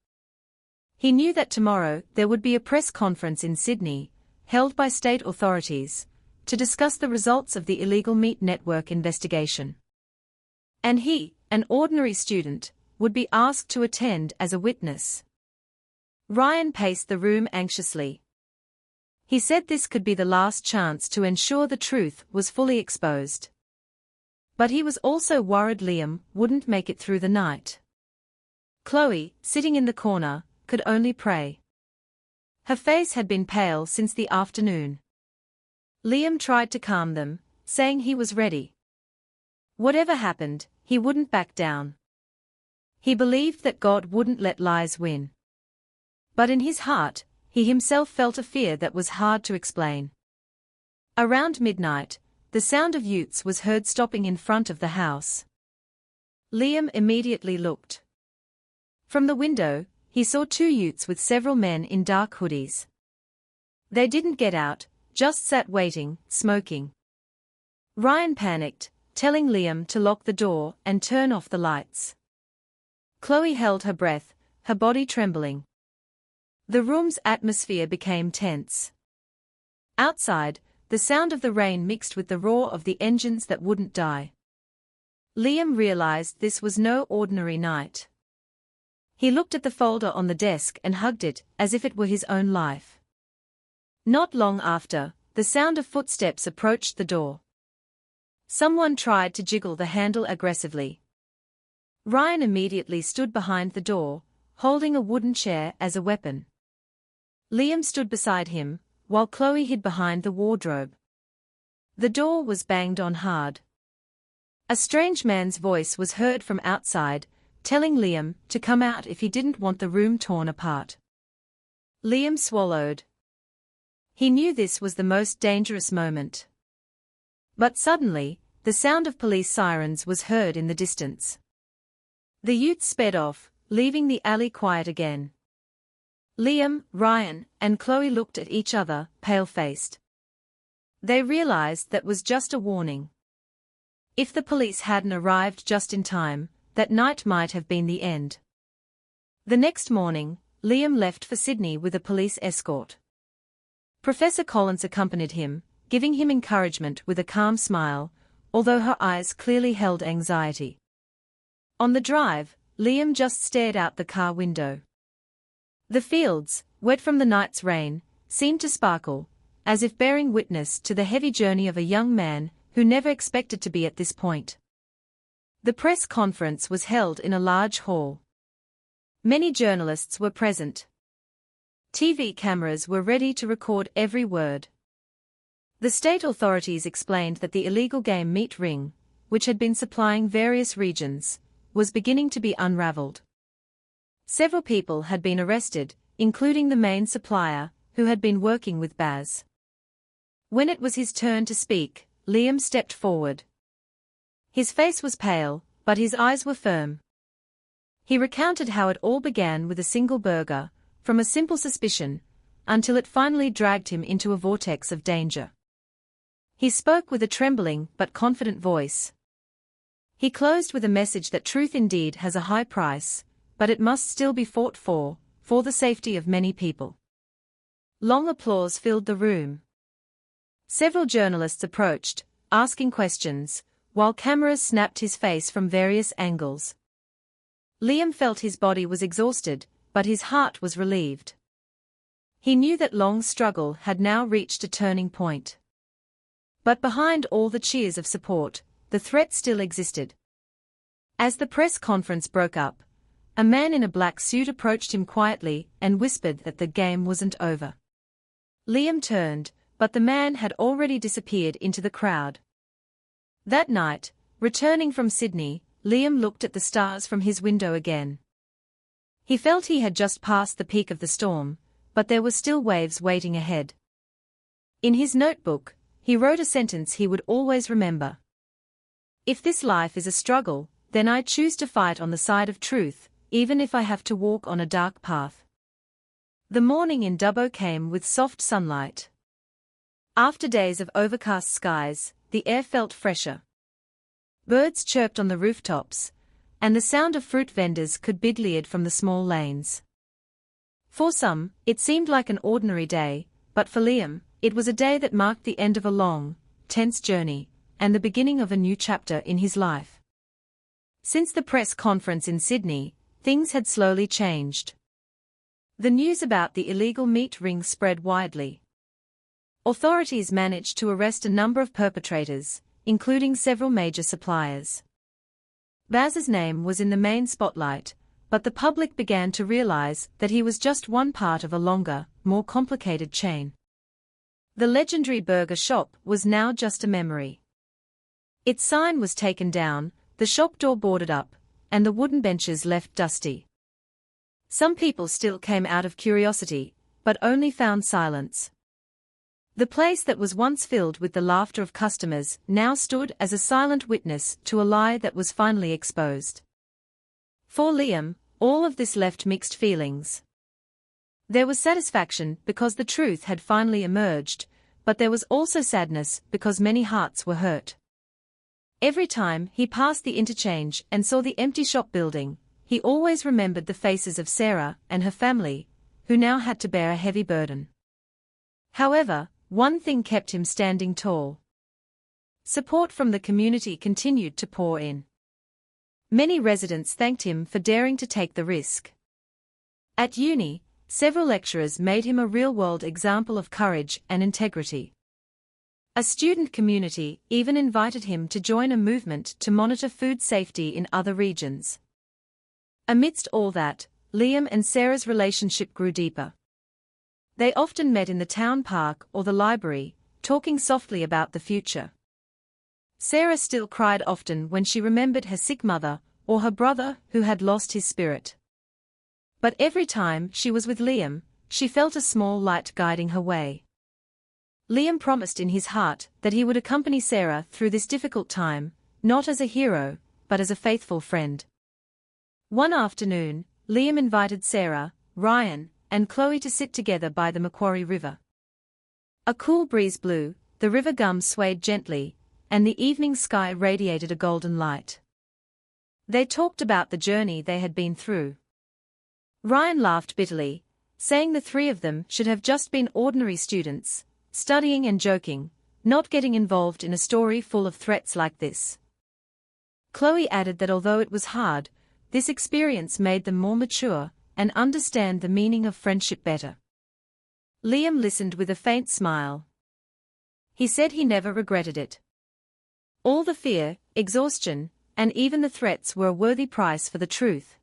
He knew that tomorrow there would be a press conference in Sydney, held by state authorities, to discuss the results of the illegal meat network investigation. And he, an ordinary student, would be asked to attend as a witness. Ryan paced the room anxiously. He said this could be the last chance to ensure the truth was fully exposed. But he was also worried Liam wouldn't make it through the night. Chloe, sitting in the corner, could only pray. Her face had been pale since the afternoon. Liam tried to calm them, saying he was ready. Whatever happened, he wouldn't back down. He believed that God wouldn't let lies win. But in his heart, he himself felt a fear that was hard to explain. Around midnight, the sound of utes was heard stopping in front of the house. Liam immediately looked. From the window, he saw two utes with several men in dark hoodies. They didn't get out, just sat waiting, smoking. Ryan panicked, telling Liam to lock the door and turn off the lights. Chloe held her breath, her body trembling. The room's atmosphere became tense. Outside, the sound of the rain mixed with the roar of the engines that wouldn't die. Liam realized this was no ordinary night. He looked at the folder on the desk and hugged it, as if it were his own life. Not long after, the sound of footsteps approached the door. Someone tried to jiggle the handle aggressively. Ryan immediately stood behind the door, holding a wooden chair as a weapon. Liam stood beside him, while Chloe hid behind the wardrobe. The door was banged on hard. A strange man's voice was heard from outside, telling Liam to come out if he didn't want the room torn apart. Liam swallowed. He knew this was the most dangerous moment. But suddenly, the sound of police sirens was heard in the distance. The utes sped off, leaving the alley quiet again. Liam, Ryan, and Chloe looked at each other, pale-faced. They realized that was just a warning. If the police hadn't arrived just in time, that night might have been the end. The next morning, Liam left for Sydney with a police escort. Professor Collins accompanied him, giving him encouragement with a calm smile, although her eyes clearly held anxiety. On the drive, Liam just stared out the car window. The fields, wet from the night's rain, seemed to sparkle, as if bearing witness to the heavy journey of a young man who never expected to be at this point. The press conference was held in a large hall. Many journalists were present. TV cameras were ready to record every word. The state authorities explained that the illegal game meat ring, which had been supplying various regions, was beginning to be unraveled. Several people had been arrested, including the main supplier, who had been working with Baz. When it was his turn to speak, Liam stepped forward. His face was pale, but his eyes were firm. He recounted how it all began with a single burger, from a simple suspicion, until it finally dragged him into a vortex of danger. He spoke with a trembling but confident voice. He closed with a message that truth indeed has a high price, but it must still be fought for the safety of many people. Long applause filled the room. Several journalists approached, asking questions, while cameras snapped his face from various angles. Liam felt his body was exhausted, but his heart was relieved. He knew that long struggle had now reached a turning point. But behind all the cheers of support, the threat still existed. As the press conference broke up, a man in a black suit approached him quietly and whispered that the game wasn't over. Liam turned, but the man had already disappeared into the crowd. That night, returning from Sydney, Liam looked at the stars from his window again. He felt he had just passed the peak of the storm, but there were still waves waiting ahead. In his notebook, he wrote a sentence he would always remember. "If this life is a struggle, then I choose to fight on the side of truth, even if I have to walk on a dark path." The morning in Dubbo came with soft sunlight. After days of overcast skies, the air felt fresher. Birds chirped on the rooftops, and the sound of fruit vendors could be heard from the small lanes. For some, it seemed like an ordinary day, but for Liam, it was a day that marked the end of a long, tense journey, and the beginning of a new chapter in his life. Since the press conference in Sydney, things had slowly changed. The news about the illegal meat ring spread widely. Authorities managed to arrest a number of perpetrators, including several major suppliers. Baz's name was in the main spotlight, but the public began to realize that he was just one part of a longer, more complicated chain. The legendary burger shop was now just a memory. Its sign was taken down, the shop door boarded up, and the wooden benches left dusty. Some people still came out of curiosity, but only found silence. The place that was once filled with the laughter of customers now stood as a silent witness to a lie that was finally exposed. For Liam, all of this left mixed feelings. There was satisfaction because the truth had finally emerged, but there was also sadness because many hearts were hurt. Every time he passed the interchange and saw the empty shop building, he always remembered the faces of Sarah and her family, who now had to bear a heavy burden. However, one thing kept him standing tall. Support from the community continued to pour in. Many residents thanked him for daring to take the risk. At uni, several lecturers made him a real-world example of courage and integrity. A student community even invited him to join a movement to monitor food safety in other regions. Amidst all that, Liam and Sarah's relationship grew deeper. They often met in the town park or the library, talking softly about the future. Sarah still cried often when she remembered her sick mother or her brother who had lost his spirit. But every time she was with Liam, she felt a small light guiding her way. Liam promised in his heart that he would accompany Sarah through this difficult time, not as a hero, but as a faithful friend. One afternoon, Liam invited Sarah, Ryan, and Chloe to sit together by the Macquarie River. A cool breeze blew, the river gum swayed gently, and the evening sky radiated a golden light. They talked about the journey they had been through. Ryan laughed bitterly, saying the three of them should have just been ordinary students, studying and joking, not getting involved in a story full of threats like this. Chloe added that although it was hard, this experience made them more mature and understand the meaning of friendship better. Liam listened with a faint smile. He said he never regretted it. All the fear, exhaustion, and even the threats were a worthy price for the truth.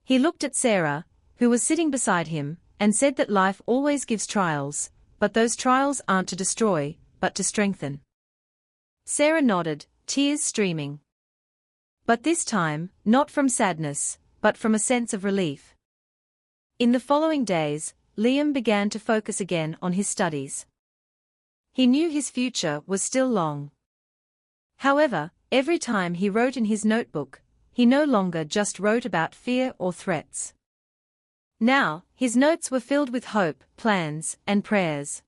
He looked at Sarah, who was sitting beside him, and said that life always gives trials, but those trials aren't to destroy, but to strengthen. Sarah nodded, tears streaming. But this time, not from sadness, but from a sense of relief. In the following days, Liam began to focus again on his studies. He knew his future was still long. However, every time he wrote in his notebook, he no longer just wrote about fear or threats. Now, his notes were filled with hope, plans, and prayers.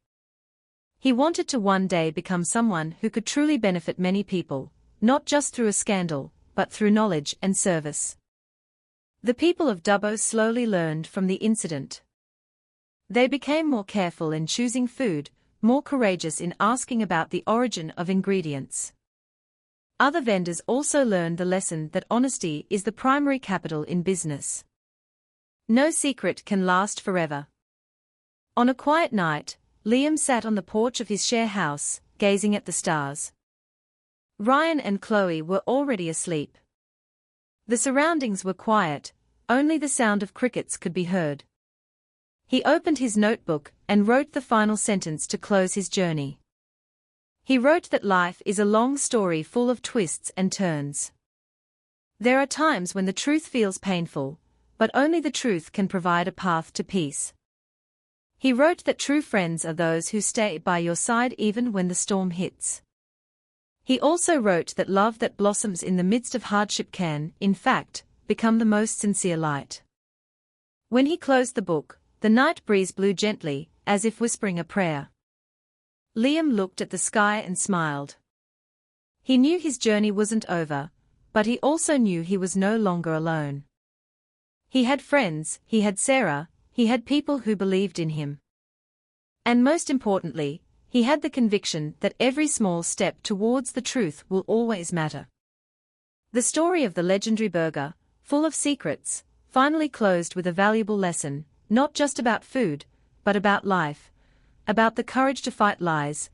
He wanted to one day become someone who could truly benefit many people, not just through a scandal, but through knowledge and service. The people of Dubbo slowly learned from the incident. They became more careful in choosing food, more courageous in asking about the origin of ingredients. Other vendors also learned the lesson that honesty is the primary capital in business. No secret can last forever. On a quiet night, Liam sat on the porch of his share house, gazing at the stars. Ryan and Chloe were already asleep. The surroundings were quiet, only the sound of crickets could be heard. He opened his notebook and wrote the final sentence to close his journey. He wrote that life is a long story full of twists and turns. There are times when the truth feels painful, but only the truth can provide a path to peace. He wrote that true friends are those who stay by your side even when the storm hits. He also wrote that love that blossoms in the midst of hardship can, in fact, become the most sincere light. When he closed the book, the night breeze blew gently, as if whispering a prayer. Liam looked at the sky and smiled. He knew his journey wasn't over, but he also knew he was no longer alone. He had friends, he had Sarah, he had people who believed in him. And most importantly, he had the conviction that every small step towards the truth will always matter. The story of the legendary burger, full of secrets, finally closed with a valuable lesson, not just about food, but about life, about the courage to fight lies,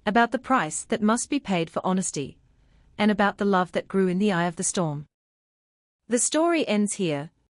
about the price that must be paid for honesty, and about the love that grew in the eye of the storm. The story ends here,